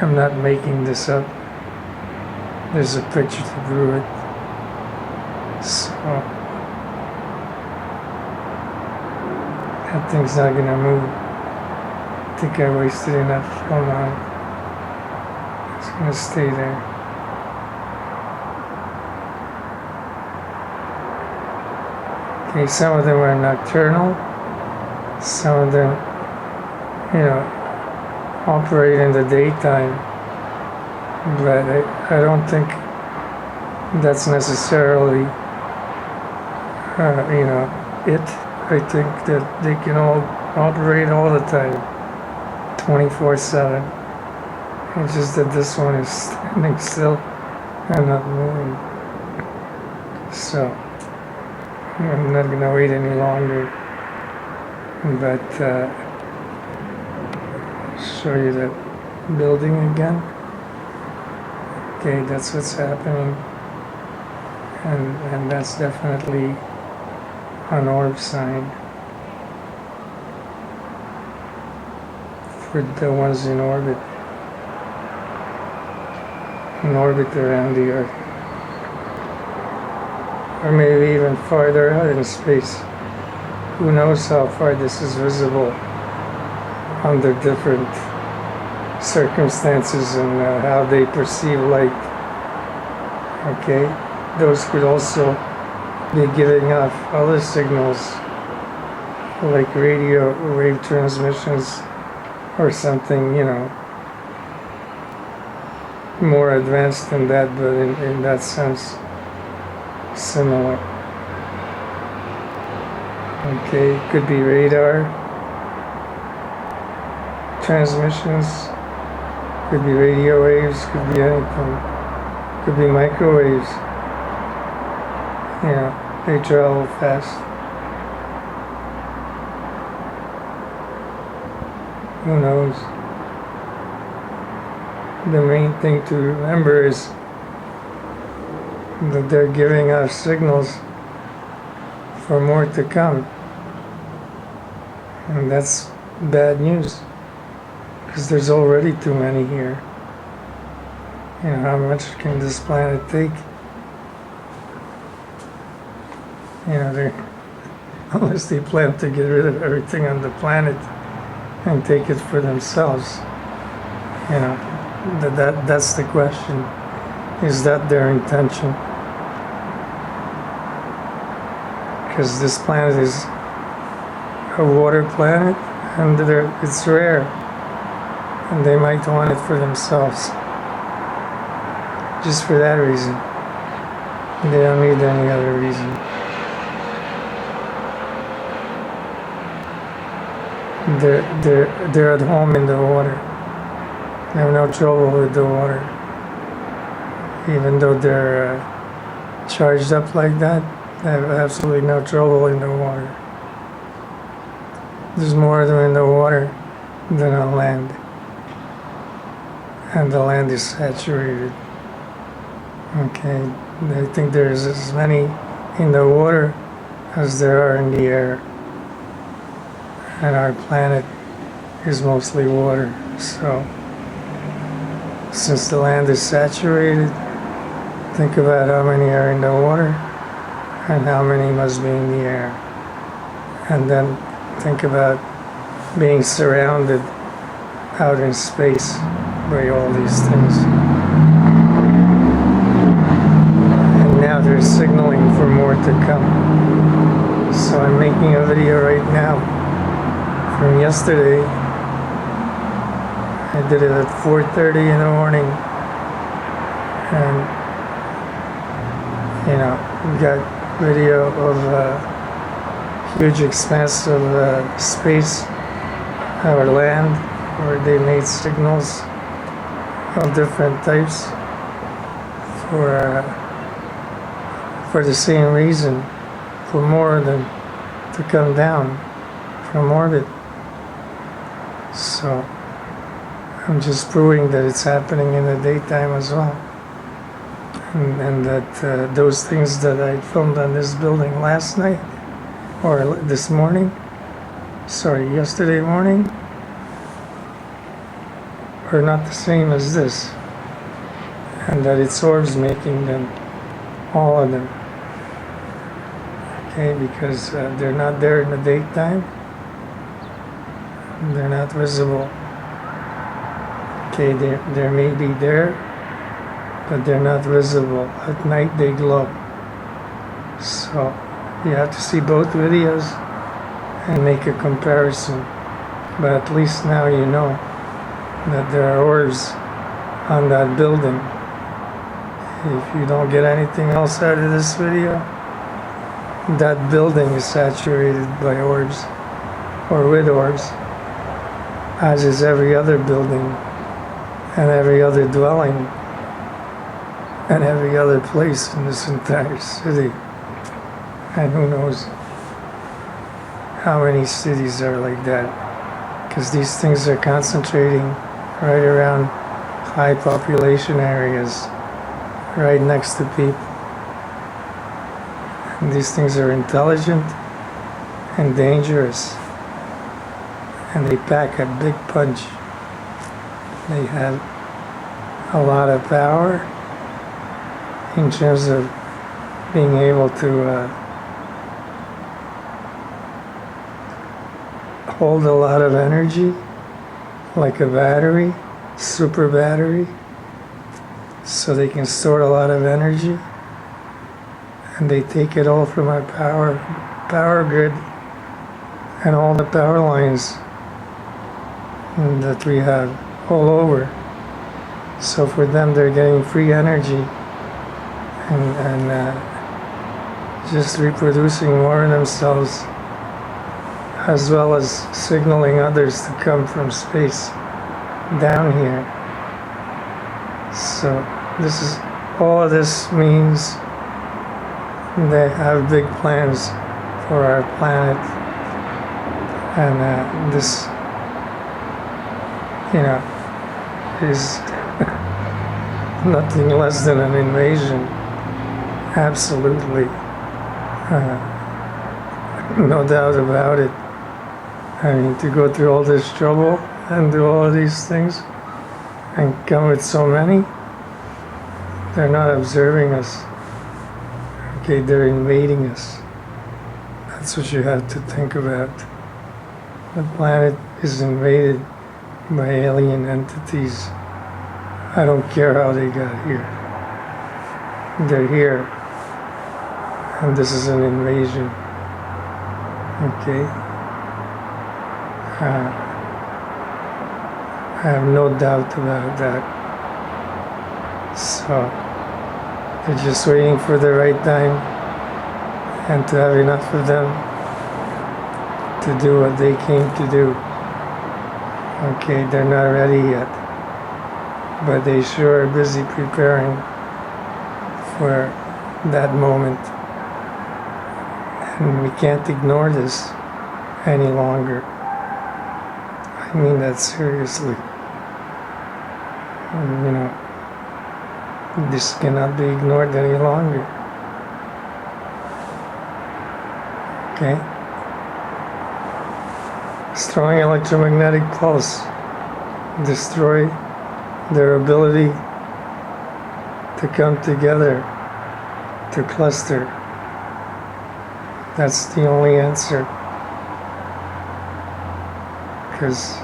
I'm not making this up. There's a picture to prove it. So that thing's not gonna move. I think I wasted enough film on it. It's gonna stay there. Okay, some of them are nocturnal. Some of them, you know, operate in the daytime, but I don't think that's necessarily, you know, it. I think that they can all operate all the time, 24/7. It's just that this one is standing still and not moving. So, I'm not gonna wait any longer, but show you that building again. Okay, that's what's happening, and that's definitely an orb sign for the ones in orbit around the Earth, or maybe even farther out in space. Who knows how far this is visible under different circumstances and how they perceive light. Okay, those could also be giving off other signals like radio wave transmissions or something, you know, more advanced than that, but in that sense similar. Okay, could be radar transmissions, could be radio waves, could be anything, could be microwaves. You know, they travel fast. Who knows? The main thing to remember is that they're giving us signals for more to come. And that's bad news, because there's already too many here. You know, how much can this planet take? You know, unless they plan to get rid of everything on the planet and take it for themselves. You know, that's the question. Is that their intention? Because this planet is a water planet, and it's rare, and they might want it for themselves. Just for that reason. They don't need any other reason. they're at home in the water. They have no trouble with the water. Even though they're charged up like that, they have absolutely no trouble in the water. There's more of them in the water than on land. And the land is saturated. Okay, I think there's as many in the water as there are in the air. And our planet is mostly water. So, since the land is saturated, think about how many are in the water and how many must be in the air. And then think about being surrounded out in space by all these things. And now they're signaling for more to come. So I'm making a video right now from yesterday. I did it at 4:30 in the morning, and we got video of a huge expanse of space, or land, where they made signals of different types for the same reason, for more of them to come down from orbit. So I'm just proving that it's happening in the daytime as well. And that those things that I filmed on this building last night, or yesterday morning, are not the same as this. And that it's orbs making them, all of them. Okay, because they're not there in the daytime. They're not visible. Okay, they may be there, but they're not visible. At night they glow. So you have to see both videos and make a comparison. But at least now you know that there are orbs on that building. If you don't get anything else out of this video, that building is saturated by orbs, or with orbs, as is every other building and every other dwelling and every other place in this entire city. And who knows how many cities are like that, because these things are concentrating right around high population areas, right next to people. And these things are intelligent and dangerous, and they pack a big punch. They have a lot of power in terms of being able to hold a lot of energy, like a battery, super battery, so they can store a lot of energy, and they take it all from our power grid and all the power lines that we have all over. So for them, they're getting free energy and just reproducing more of themselves, as well as signaling others to come from space down here. So all of this means they have big plans for our planet, and this is nothing less than an invasion. Absolutely. No doubt about it. I mean, to go through all this trouble and do all of these things and come with so many, they're not observing us. Okay, they're invading us. That's what you have to think about. The planet is invaded by alien entities. I don't care how they got here. They're here. And this is an invasion. Okay? I have no doubt about that. So, they're just waiting for the right time and to have enough of them to do what they came to do. Okay, they're not ready yet, but they sure are busy preparing for that moment. And we can't ignore this any longer. I mean that seriously. And, this cannot be ignored any longer. Okay? Strong electromagnetic pulse destroy their ability to come together, to cluster. That's the only answer. Because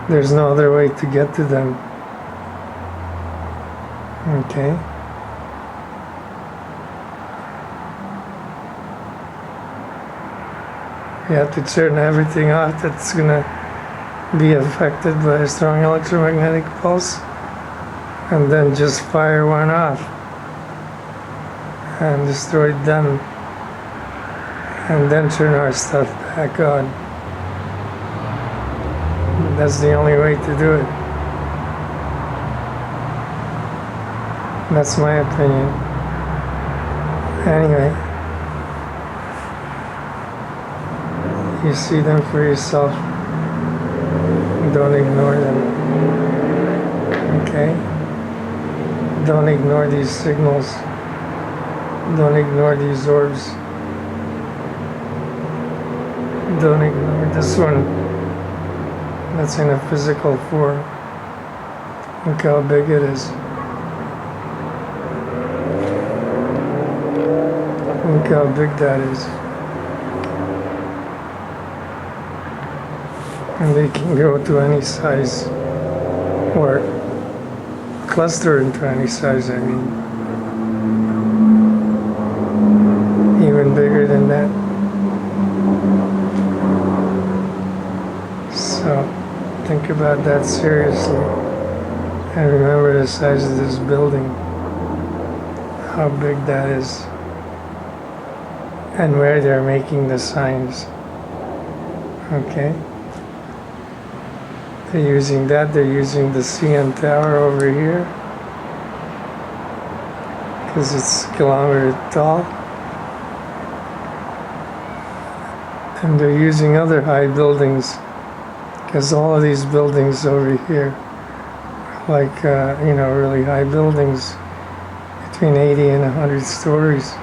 there's no other way to get to them. Okay? You have to turn everything off that's gonna be affected by a strong electromagnetic pulse, and then just fire one off and destroy them, and then turn our stuff back on. That's the only way to do it. That's my opinion. Anyway, you see them for yourself. Don't ignore them. Okay? Don't ignore these signals. Don't ignore these orbs. Don't ignore this one. That's in a physical form. Look how big it is. Look how big that is. And they can go to any size, or cluster into any size, I mean. Even bigger than that. So, think about that seriously. And remember the size of this building. How big that is. And where they're making the signs. Okay? They're using that, they're using the CN tower over here, because it's a kilometer tall. And they're using other high buildings, because all of these buildings over here, like, really high buildings, between 80 and 100 stories.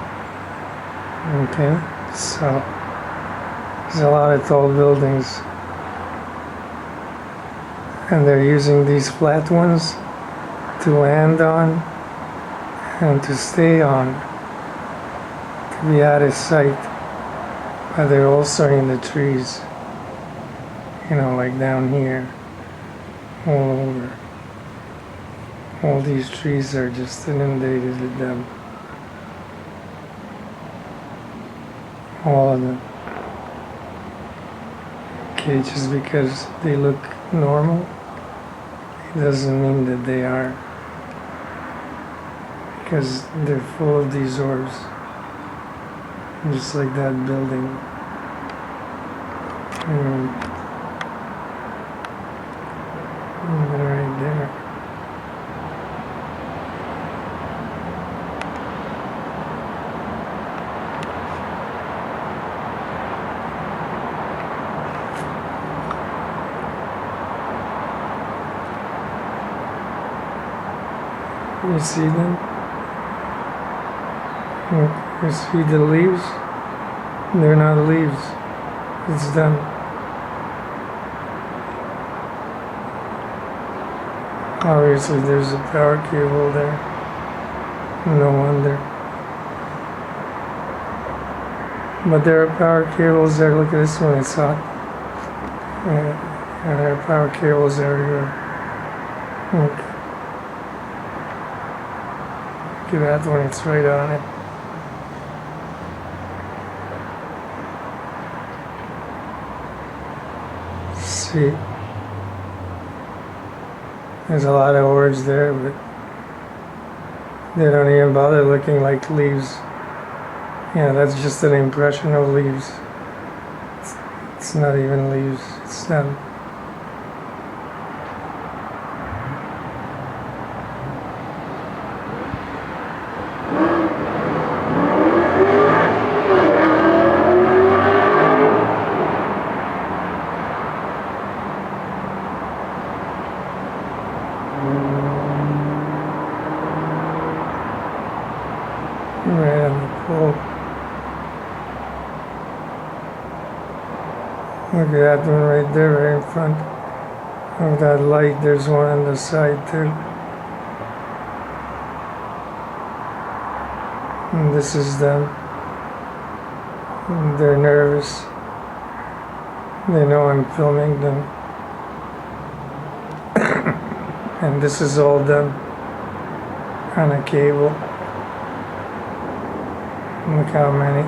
Okay, so there's a lot of tall buildings. And they're using these flat ones to land on and to stay on, to be out of sight. But they're also in the trees, like down here, all over. All these trees are just inundated with them. All of them. Okay, just because they look normal, it doesn't mean that they are, because they're full of these orbs, just like that building. Right there. You see them? You see the leaves? They're not leaves. It's them. Obviously there's a power cable there. No wonder. But there are power cables there. Look at this one, it's hot. And there are power cables everywhere. Look. Look at that one, it's right on it. See, there's a lot of orbs there, but they don't even bother looking like leaves. That's just an impression of leaves. It's not even leaves, it's them. right on the pole. Look at that one right there, right in front of that light. There's one on the side too. And this is them. And they're nervous. They know I'm filming them. And this is all done on a cable. Look how many.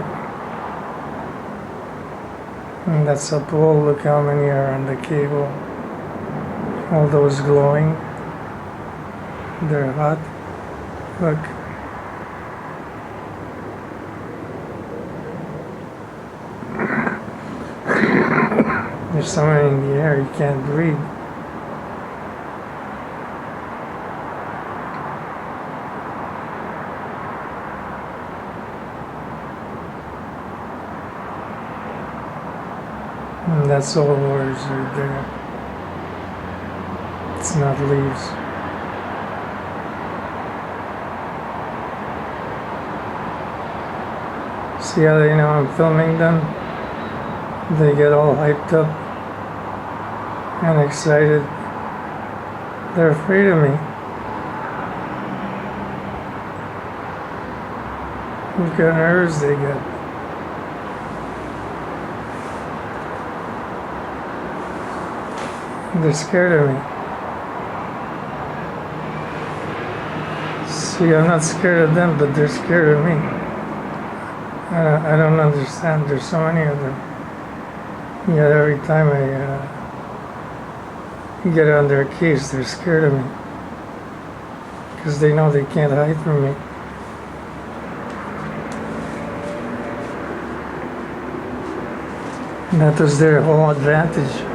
And that's a pole. Look how many are on the cable. All those glowing. They're hot. Look. There's so many in the air you can't breathe. And that's all orbs right there. It's not leaves. See how they know I'm filming them? They get all hyped up and excited. They're afraid of me. Look how nervous they get. They're scared of me. See, I'm not scared of them, but they're scared of me. I don't understand. There's so many of them. Yet every time I get on their case, they're scared of me. Because they know they can't hide from me. And that was their whole advantage.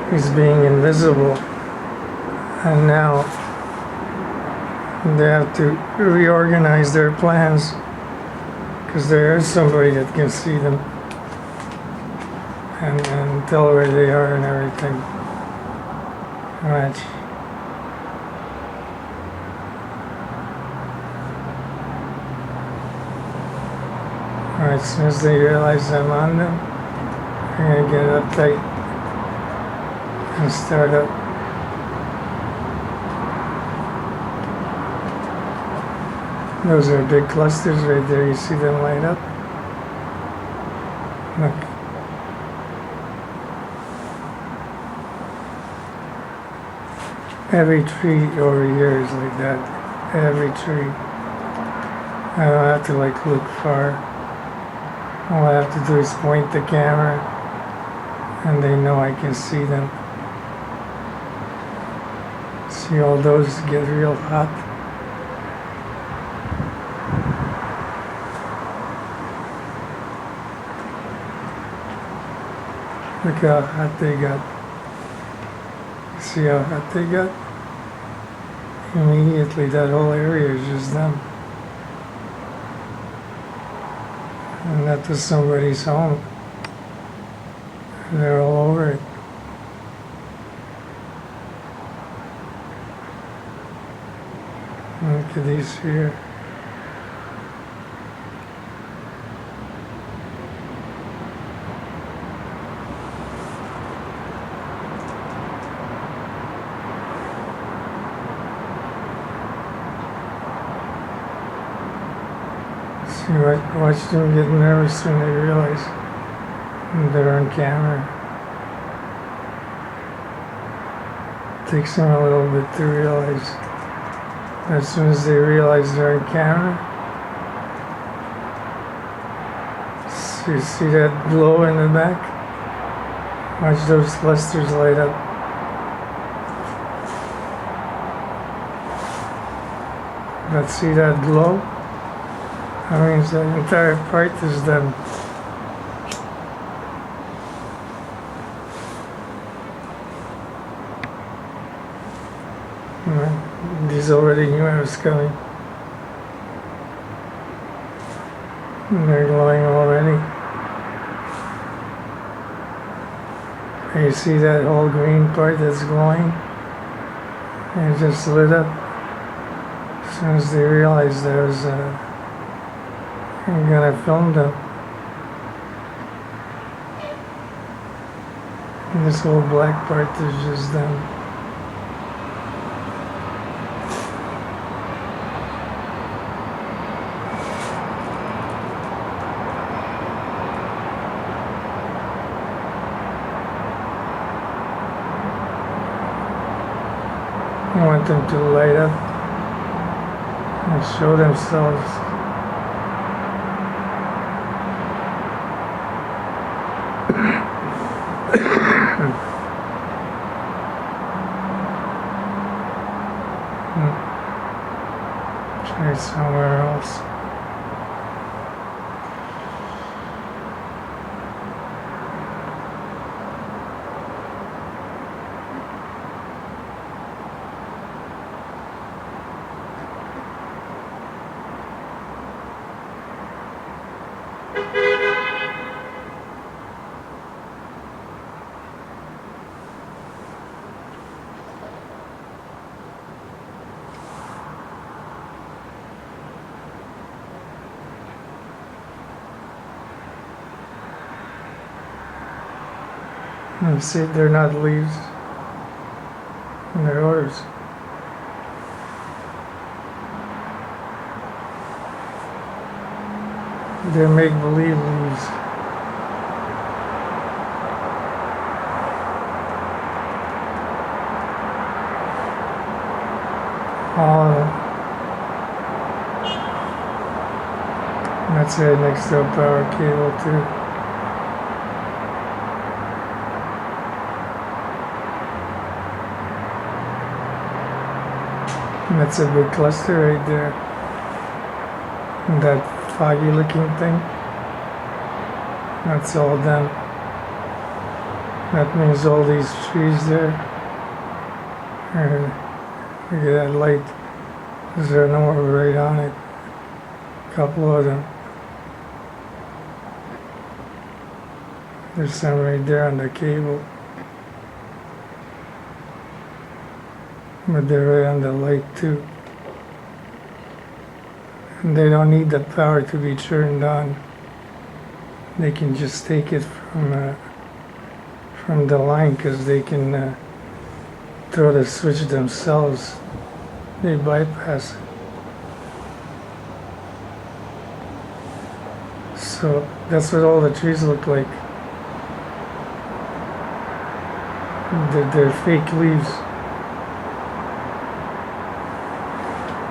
Is being invisible, and now they have to reorganize their plans because there is somebody that can see them and tell where they are and everything. Alright. Alright, as soon as they realize I'm on them, they're gonna get uptight and start up. Those are big clusters right there. You see them light up? Look. Every tree over here is like that. Every tree. I don't have to like look far. All I have to do is point the camera and they know I can see them. See all those get real hot. Look how hot they got. See how hot they got? Immediately that whole area is just them. And that was somebody's home. They're all over it. Look at these here. See, watch them get nervous when they realize they're on camera. It takes them a little bit to realize. As soon as they realize they're on camera, so you see that glow in the back? Watch those clusters light up. But see that glow? That means that entire part is done. These already knew I was coming. And they're glowing already. And you see that whole green part that's glowing? It just lit up as soon as they realized there was I'm gonna film them. And this whole black part is just them. I want them to light up and show themselves. Try somewhere else. And see, they're not leaves, they're orbs. They're make-believe leaves. All of them. And that's right next to a power cable too. And that's a big cluster right there. And that foggy looking thing, that's all them. That means all these trees there. Look at that light. There's an orb right on it. A couple of them. There's some right there on the cable. But they're right on the light too. And they don't need the power to be turned on. They can just take it from the line because they can throw the switch themselves. They bypass it. So that's what all the trees look like. They're fake leaves.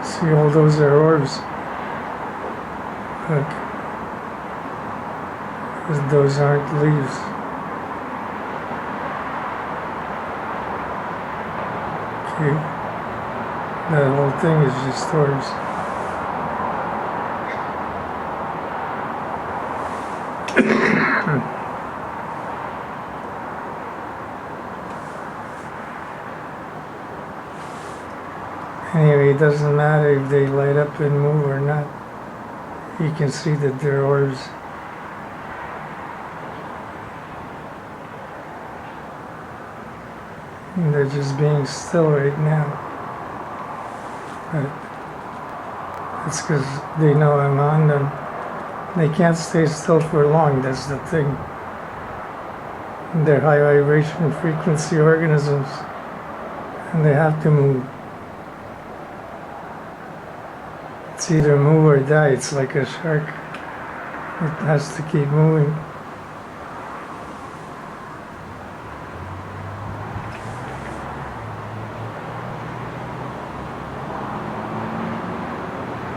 See, all those are orbs. Look. Those aren't leaves. Okay. That whole thing is just orbs. Anyway, it doesn't matter if they light up and move or not. You can see that they're orbs. And they're just being still right now. But it's because they know I'm on them. They can't stay still for long, that's the thing. They're high vibration frequency organisms. And they have to move. It's either move or die. It's like a shark. It has to keep moving.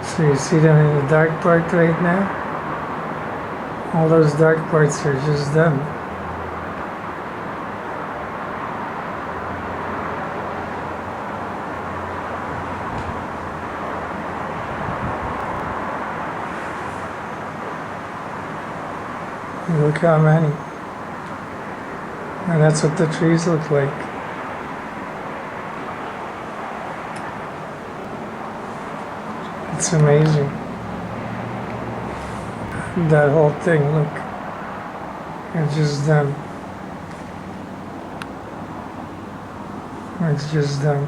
So you see them in the dark part right now? All those dark parts are just them. Look how many. And that's what the trees look like. It's amazing. That whole thing, look. It's just them. It's just them.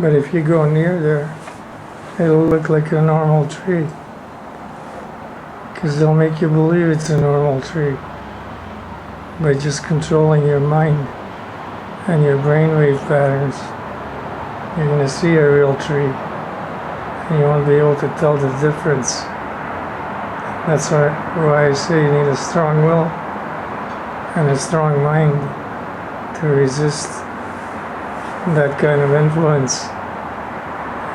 But if you go near there, it'll look like a normal tree. Because they'll make you believe it's a normal tree by just controlling your mind and your brainwave patterns. You're going to see a real tree and you won't be able to tell the difference. That's why I say you need a strong will and a strong mind to resist that kind of influence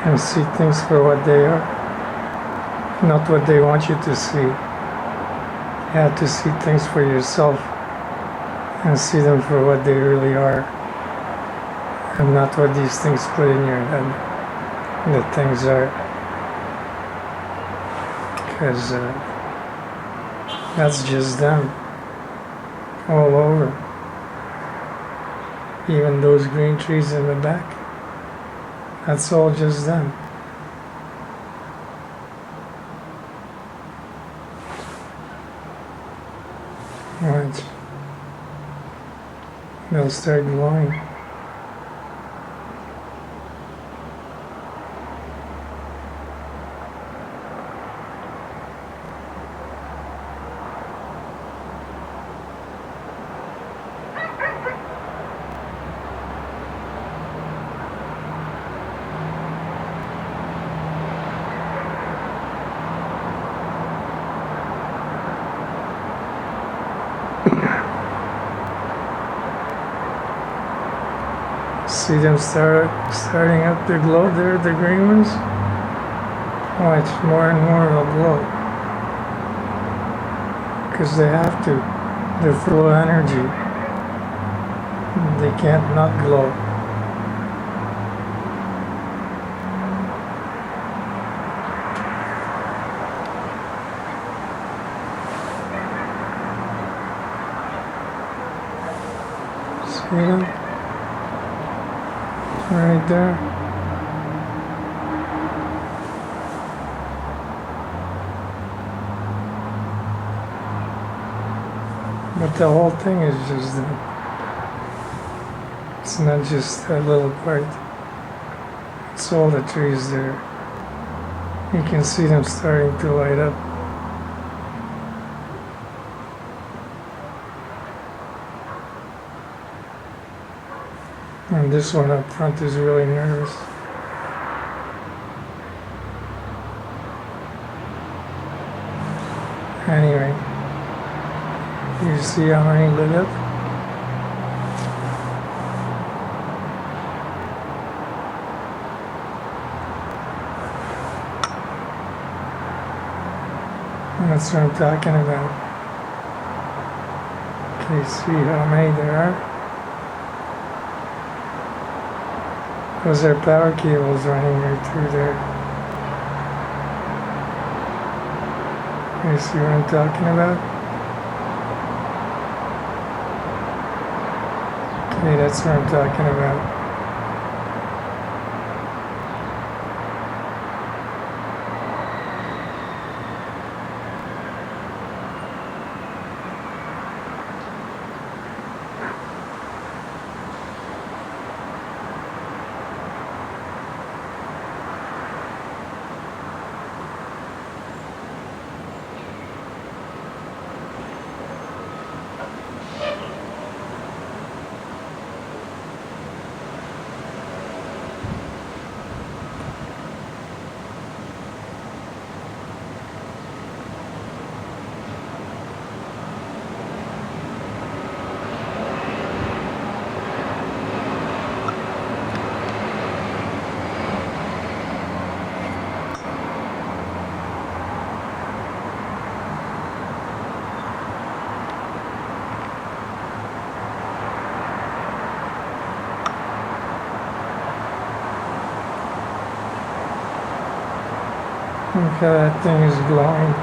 and see things for what they are, not what they want you to see. You have to see things for yourself and see them for what they really are, and not what these things put in your head that things are. Because that's just them all over. Even those green trees in the back, that's all just them. Right. They'll start glowing. See them starting up to glow there, the green ones? Watch, more and more will glow. Because they have to. They're full of energy. They can't not glow. See them? Right there. But the whole thing is just them. It's not just that little part. It's all the trees there. You can see them starting to light up. And this one up front is really nervous. Anyway, you see how many lit up? And that's what I'm talking about. Okay, see how many there are? Those are power cables running right through there. You see what I'm talking about? Okay, that's what I'm talking about. Look how that thing is glowing.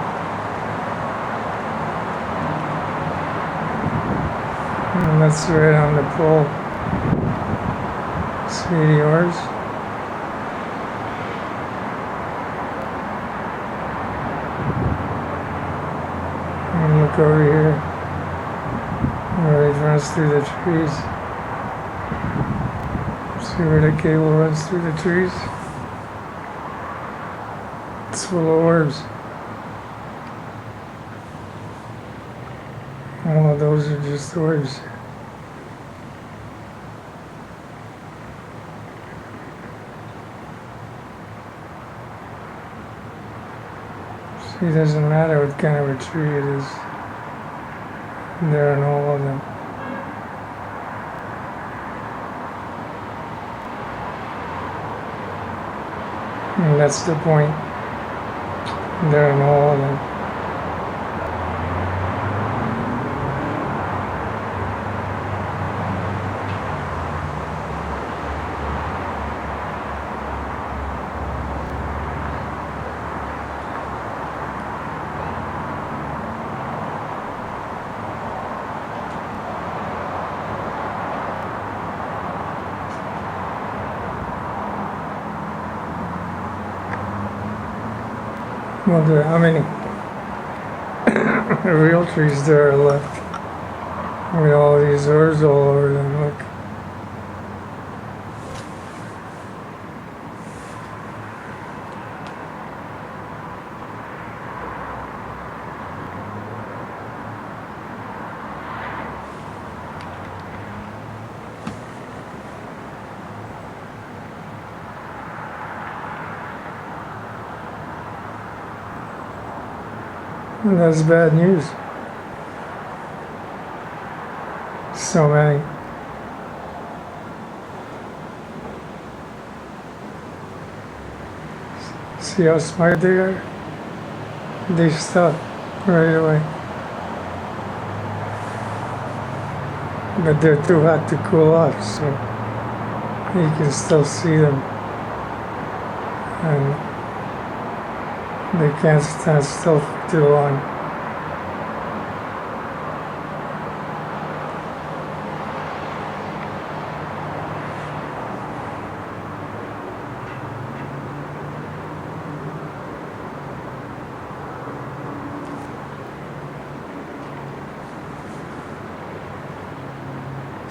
And that's right on the pole. See the orbs? And look over here where it runs through the trees. See where the cable runs through the trees? It's full of orbs. All of those are just orbs. See, it doesn't matter what kind of a tree it is. There are all of them. And that's the point. There are all of them. Wonder how many real trees there are left with all these orbs all over them. Look. And that's bad news. So many. See how smart they are? They stop right away. But they're too hot to cool off, so you can still see them. And they can't stand still for too long.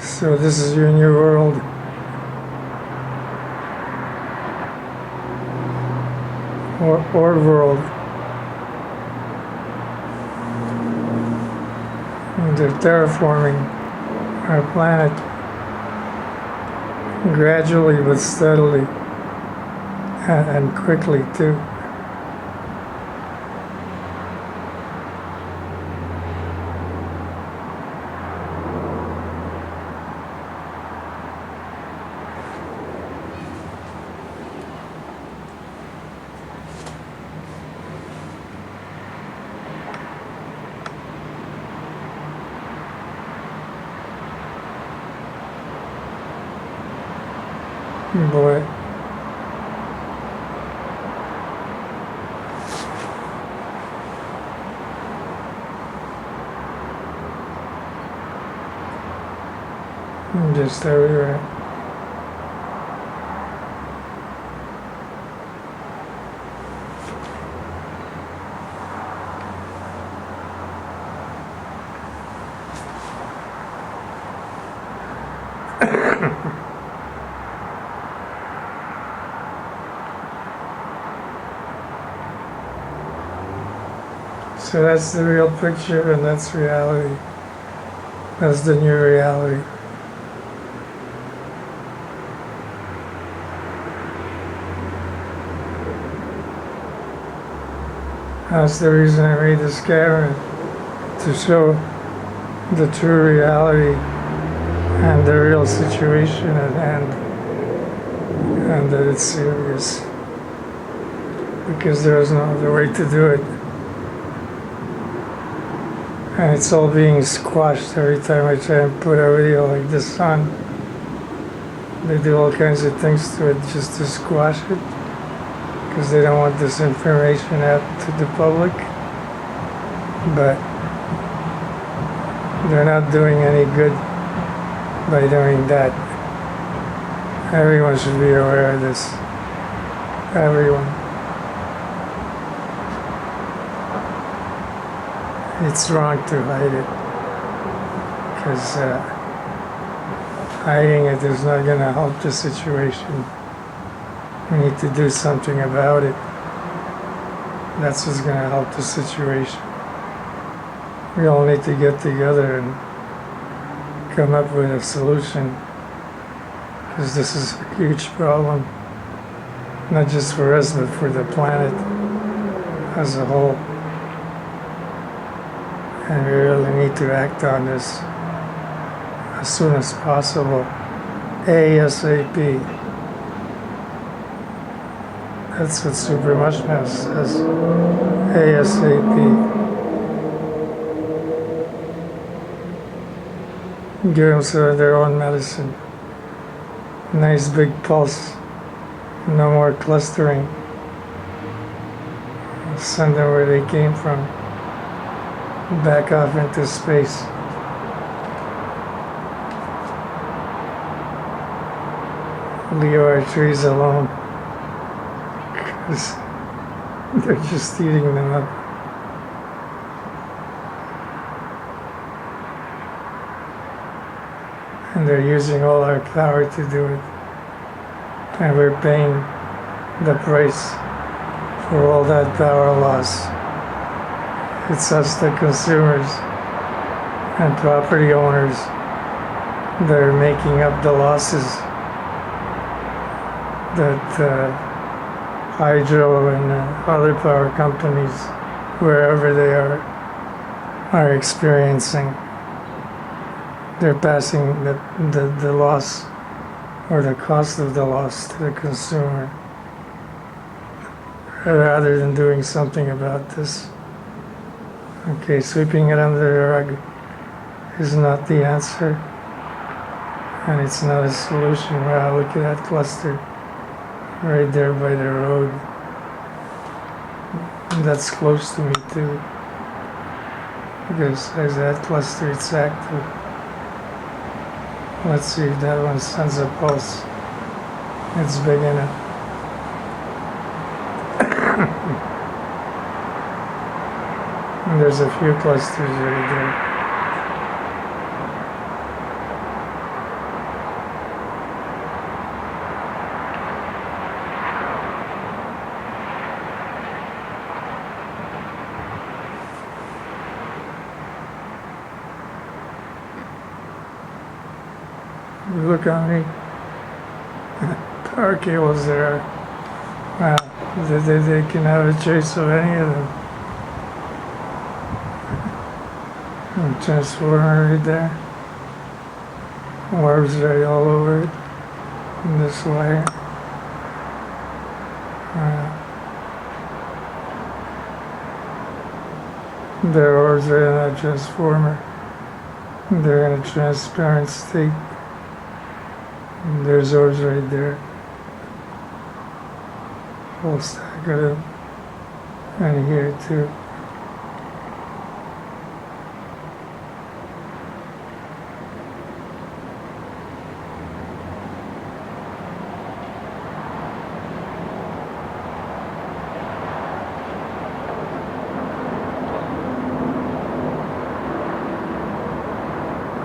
So this is your new world. Or world. And they're terraforming our planet gradually but steadily and quickly too. Boy. Just everywhere. So that's the real picture, and that's reality. That's the new reality. That's the reason I made this camera, to show the true reality and the real situation at hand, and that it's serious, because there's no other way to do it. And it's all being squashed every time I try and put a video like this on. They do all kinds of things to it just to squash it, because they don't want this information out to the public. But they're not doing any good by doing that. Everyone should be aware of this. Everyone. It's wrong to hide it, because hiding it is not going to help the situation. We need to do something about it. That's what's going to help the situation. We all need to get together and come up with a solution, because this is a huge problem, not just for us, but for the planet as a whole. And we really need to act on this as soon as possible, ASAP. That's what supermushmouse says, ASAP. Give them some of their own medicine. Nice big pulse. No more clustering. Send them where they came from. Back off into space. Leave our trees alone. Because they're just eating them up. And they're using all our power to do it. And we're paying the price for all that power loss. It's us, the consumers and property owners, that are making up the losses that hydro and other power companies, wherever they are experiencing. They're passing the loss or the cost of the loss to the consumer, rather than doing something about this. Okay, sweeping it under the rug is not the answer, and it's not a solution. Wow, look at that cluster right there by the road. And that's close to me too, because as that cluster, it's active. Let's see if that one sends a pulse. It's big enough. And there's a few clusters right there. Look how many power cables there are. Wow, they can have a choice of any of them. And transformer right there. Orbs right all over it. And this wire. There are orbs right in that transformer. They're in a transparent state. And there's orbs right there. Whole stack of them. And here too.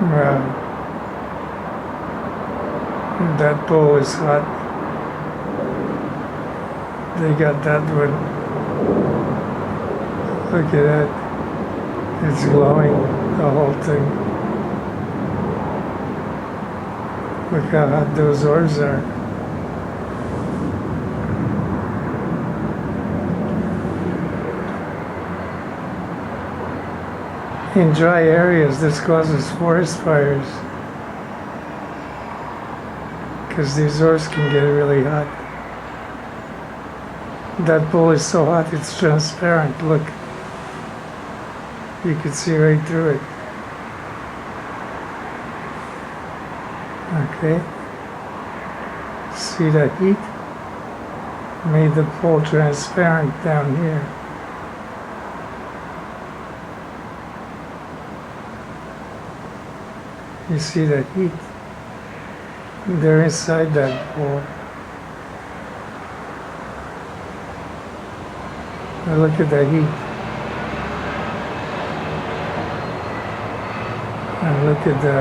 Wow. That pole is hot. They got that one. Look at that. It's glowing, the whole thing. Look how hot those orbs are. In dry areas, this causes forest fires, because these orbs can get really hot. That pole is so hot it's transparent. Look, you can see right through it. Okay, see that heat made the pole transparent down here. You see that heat? They're inside that pole. Now look at the heat. And look at the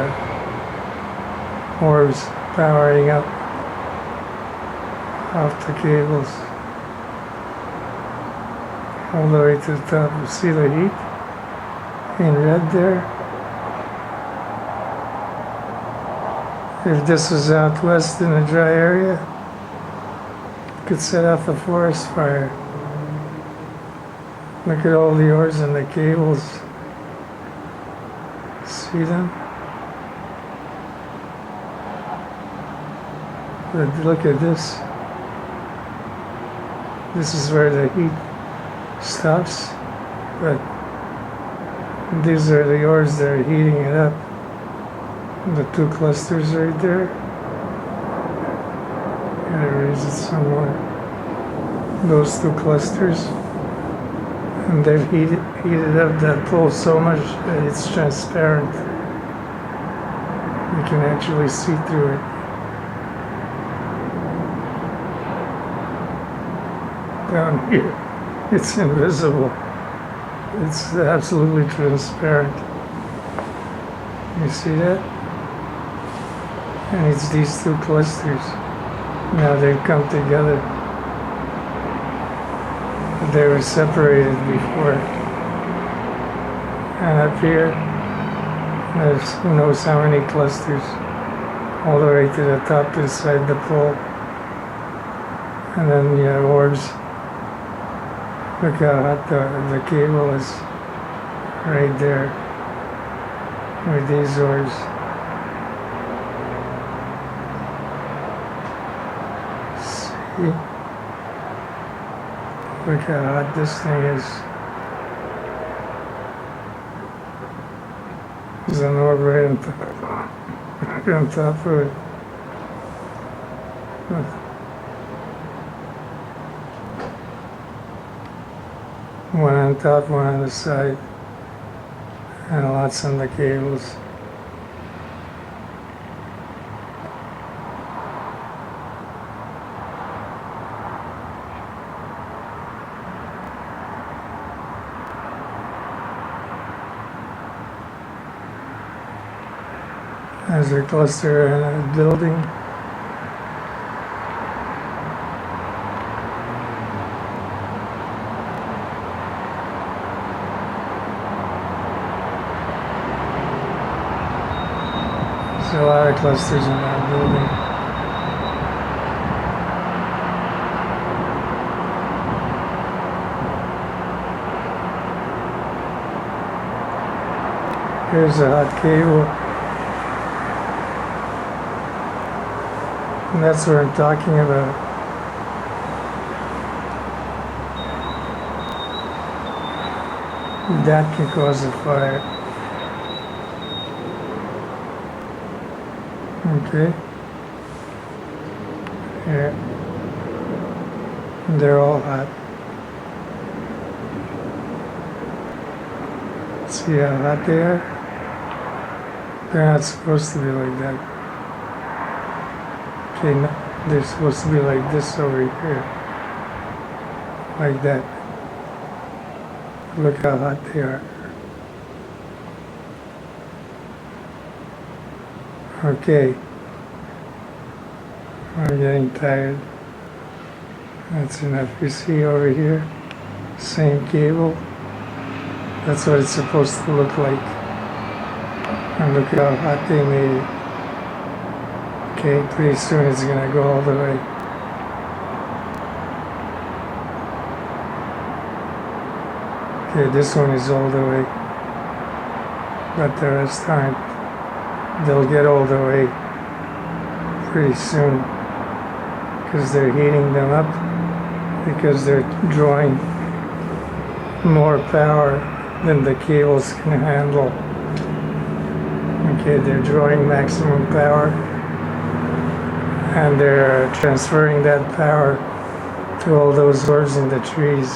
orbs powering up off the cables all the way to the top. You see the heat in red there? If this was out west in a dry area, you could set off a forest fire. Look at all the oars and the cables. See them? But look at this. This is where the heat stops, but these are the oars that are heating it up. The two clusters right there. Gotta raise it somewhere. Those two clusters. And they've heated up that pole so much that it's transparent. You can actually see through it. Down here, it's invisible. It's absolutely transparent. You see that? And it's these two clusters. Now they've come together. They were separated before. And up here, there's who knows how many clusters, all the way to the top inside the pole. And then you have orbs. Look how hot the cable is right there with these orbs. See? Look how hot this thing is. There's an orb right on top of it. One on top, one on the side, and lots on the cables. There's a cluster in a building. There's a lot of clusters in that building. Here's a hot cable. And that's what I'm talking about. That can cause a fire. Okay. Here. And they're all hot. See how hot they are? They're not supposed to be like that. Okay, no, they're supposed to be like this over here. Like that. Look how hot they are. Okay. I'm getting tired. That's enough. You see over here? Same cable. That's what it's supposed to look like. And look how hot they made it. Okay, pretty soon it's gonna go all the way. Okay, this one is all the way, but the rest aren't. They'll get all the way pretty soon because they're heating them up because they're drawing more power than the cables can handle. Okay, they're drawing maximum power and they're transferring that power to all those orbs in the trees.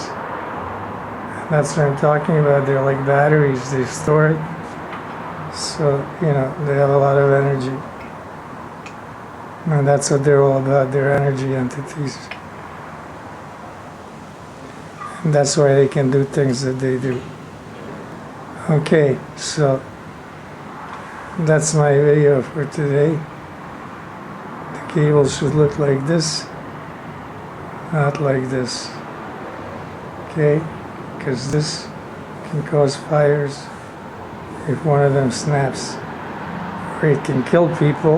That's what I'm talking about. They're like batteries. They store it. So, you know, they have a lot of energy. And that's what they're all about. They're energy entities. And that's why they can do things that they do. Okay, so that's my video for today. cable should look like this, not like this. Okay? Because this can cause fires if one of them snaps. Or it can kill people.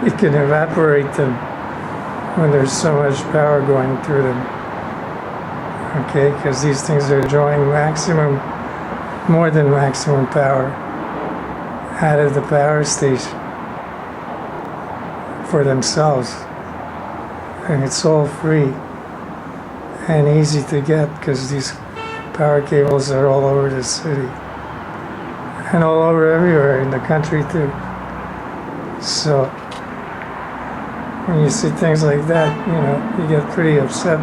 It can evaporate them when there's so much power going through them. Okay? Because these things are drawing maximum, more than maximum power out of the power station for themselves. And it's all free and easy to get because these power cables are all over the city and all over everywhere in the country too. So when you see things like that, you know, you get pretty upset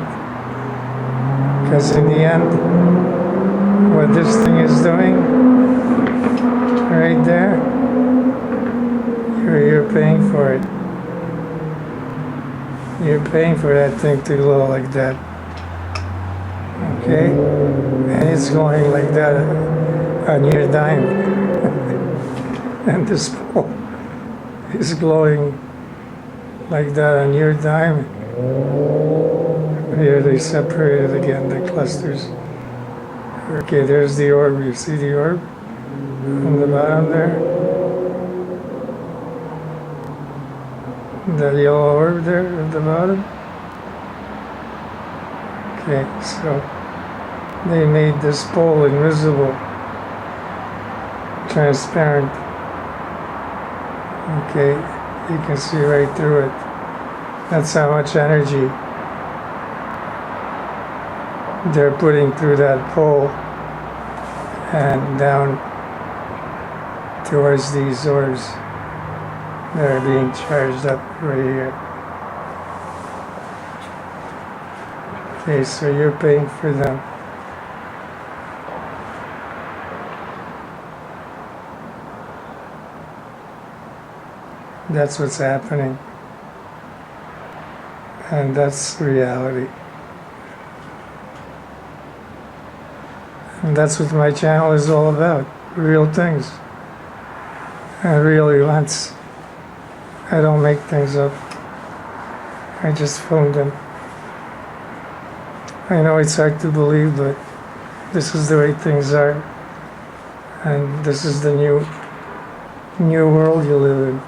because in the end, what this thing is doing right there, you're paying for it. You're paying for that thing to glow like that. Okay? And it's going like that on your dime. And this pole is glowing like that on your dime. Here they separated again, the clusters. Okay, there's the orb. You see the orb on the bottom there? That yellow orb there at the bottom? Okay, so they made this pole invisible, transparent. Okay, you can see right through it. That's how much energy they're putting through that pole and down towards these orbs. They're being charged up right here. Okay, so you're paying for them. That's what's happening. And that's reality. And that's what my channel is all about. Real things. And real events. I don't make things up. I just film them. I know it's hard to believe, but this is the way things are. And this is the new world you live in.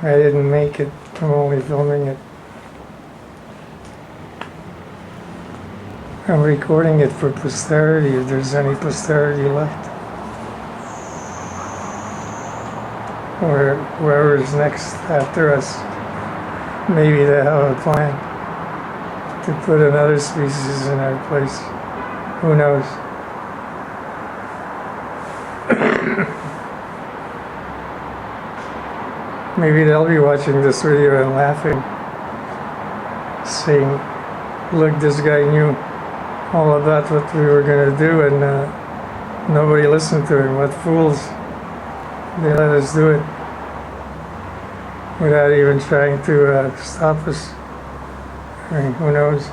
I didn't make it. I'm only filming it. I'm recording it for posterity, if there's any posterity left. Or whoever's next after us, maybe they have a plan to put another species in our place. Who knows? Maybe they'll be watching this video and laughing, saying, look, this guy knew all about what we were going to do and nobody listened to him. What fools. They let us do it without even trying to stop us. I mean, who knows?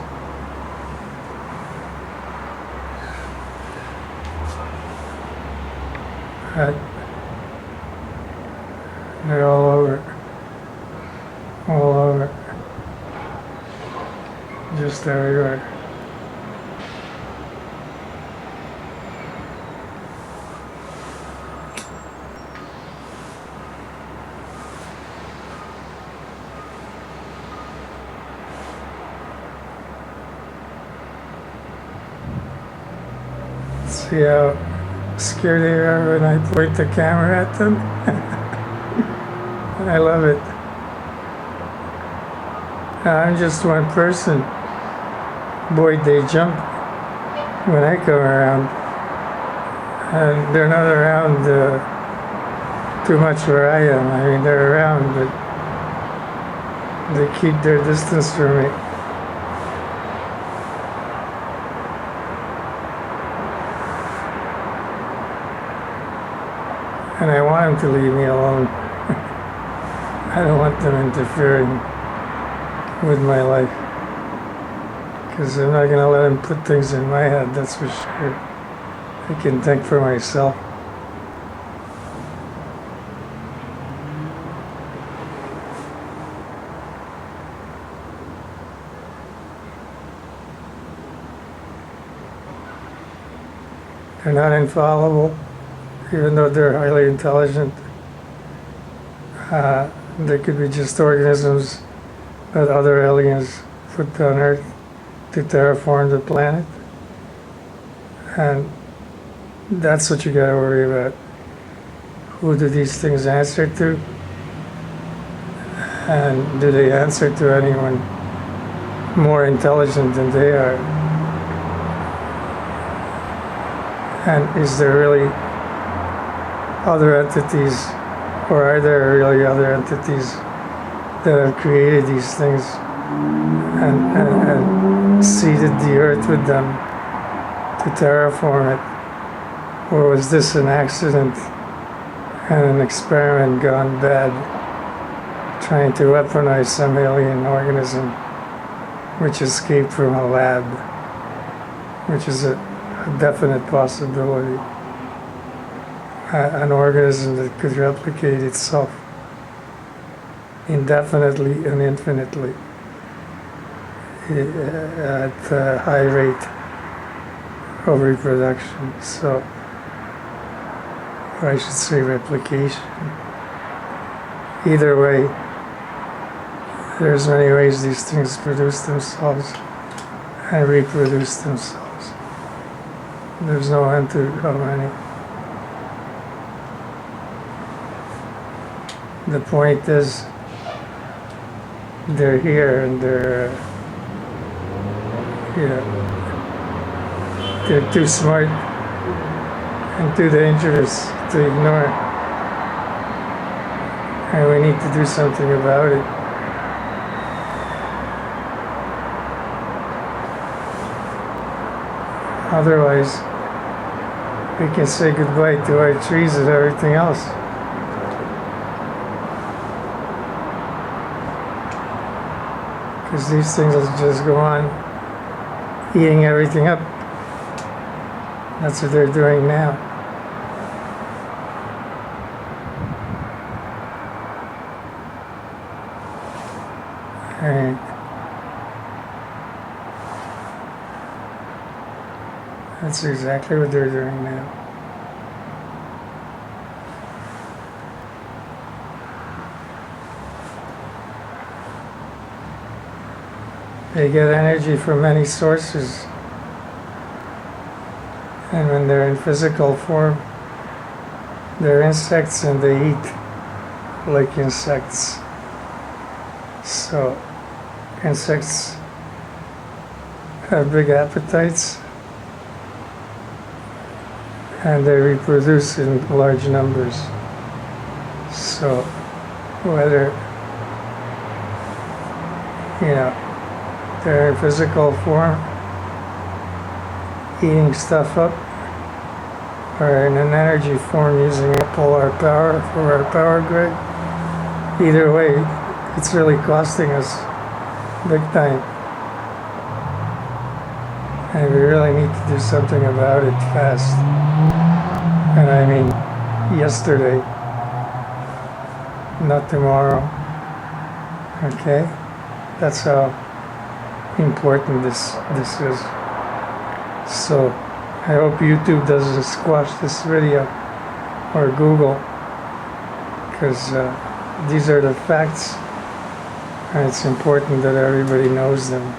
They're all over. All over. Just everywhere. See how scared they are when I point the camera at them? I love it. I'm just one person. Boy, they jump when I come around. And they're not around too much where I am. I mean, they're around, but they keep their distance from me. And I want them to leave me alone. I don't want them interfering with my life. Because I'm not going to let them put things in my head, that's for sure. I can think for myself. They're not infallible, even though they're highly intelligent. They could be just organisms that other aliens put on Earth to terraform the planet. And that's what you gotta worry about. Who do these things answer to? And do they answer to anyone more intelligent than they are? And is there really other entities, or are there really other entities that have created these things and seeded the earth with them to terraform it? Or was this an accident and an experiment gone bad, trying to weaponize some alien organism which escaped from a lab, which is a definite possibility? An organism that could replicate itself indefinitely and infinitely at a high rate of reproduction. So, or I should say replication. Either way, there's many ways these things produce themselves and reproduce themselves. There's no end to how many. The point is, they're here and they're too smart and too dangerous to ignore. And we need to do something about it. Otherwise, we can say goodbye to our trees and everything else. Because these things will just go on eating everything up. That's what they're doing now. Alright. That's exactly what they're doing now. They get energy from many sources. And when they're in physical form, they're insects and they eat like insects. So, insects have big appetites and they reproduce in large numbers. So, whether, they're in physical form, eating stuff up, or in an energy form using polar power for our power grid. Either way, it's really costing us big time. And we really need to do something about it fast. And I mean, yesterday, not tomorrow. Okay? That's how important this is. So I hope YouTube doesn't squash this video, or Google, because these are the facts and it's important that everybody knows them.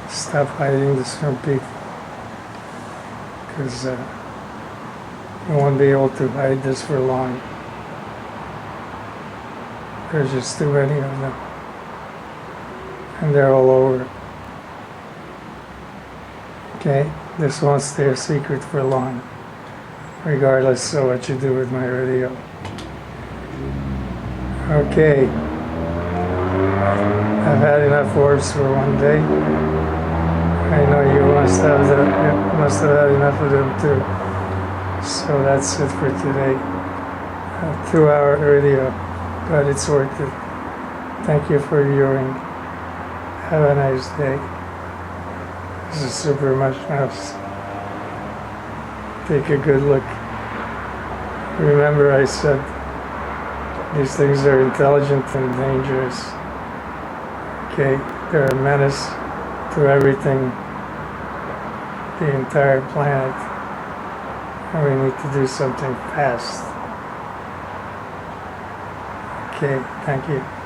Stop hiding this from people, because you won't be able to hide this for long. There's just too many of them. And they're all over. Okay? This won't stay a secret for long, regardless of what you do with my video. Okay. I've had enough orbs for one day. I know you must have had enough of them too. So that's it for today. A 2-hour video, but it's worth it. Thank you for viewing. Have a nice day. This is supermushmouse. Take a good look. Remember I said these things are intelligent and dangerous. Okay, they're a menace to everything, the entire planet. And we need to do something fast. Okay, thank you.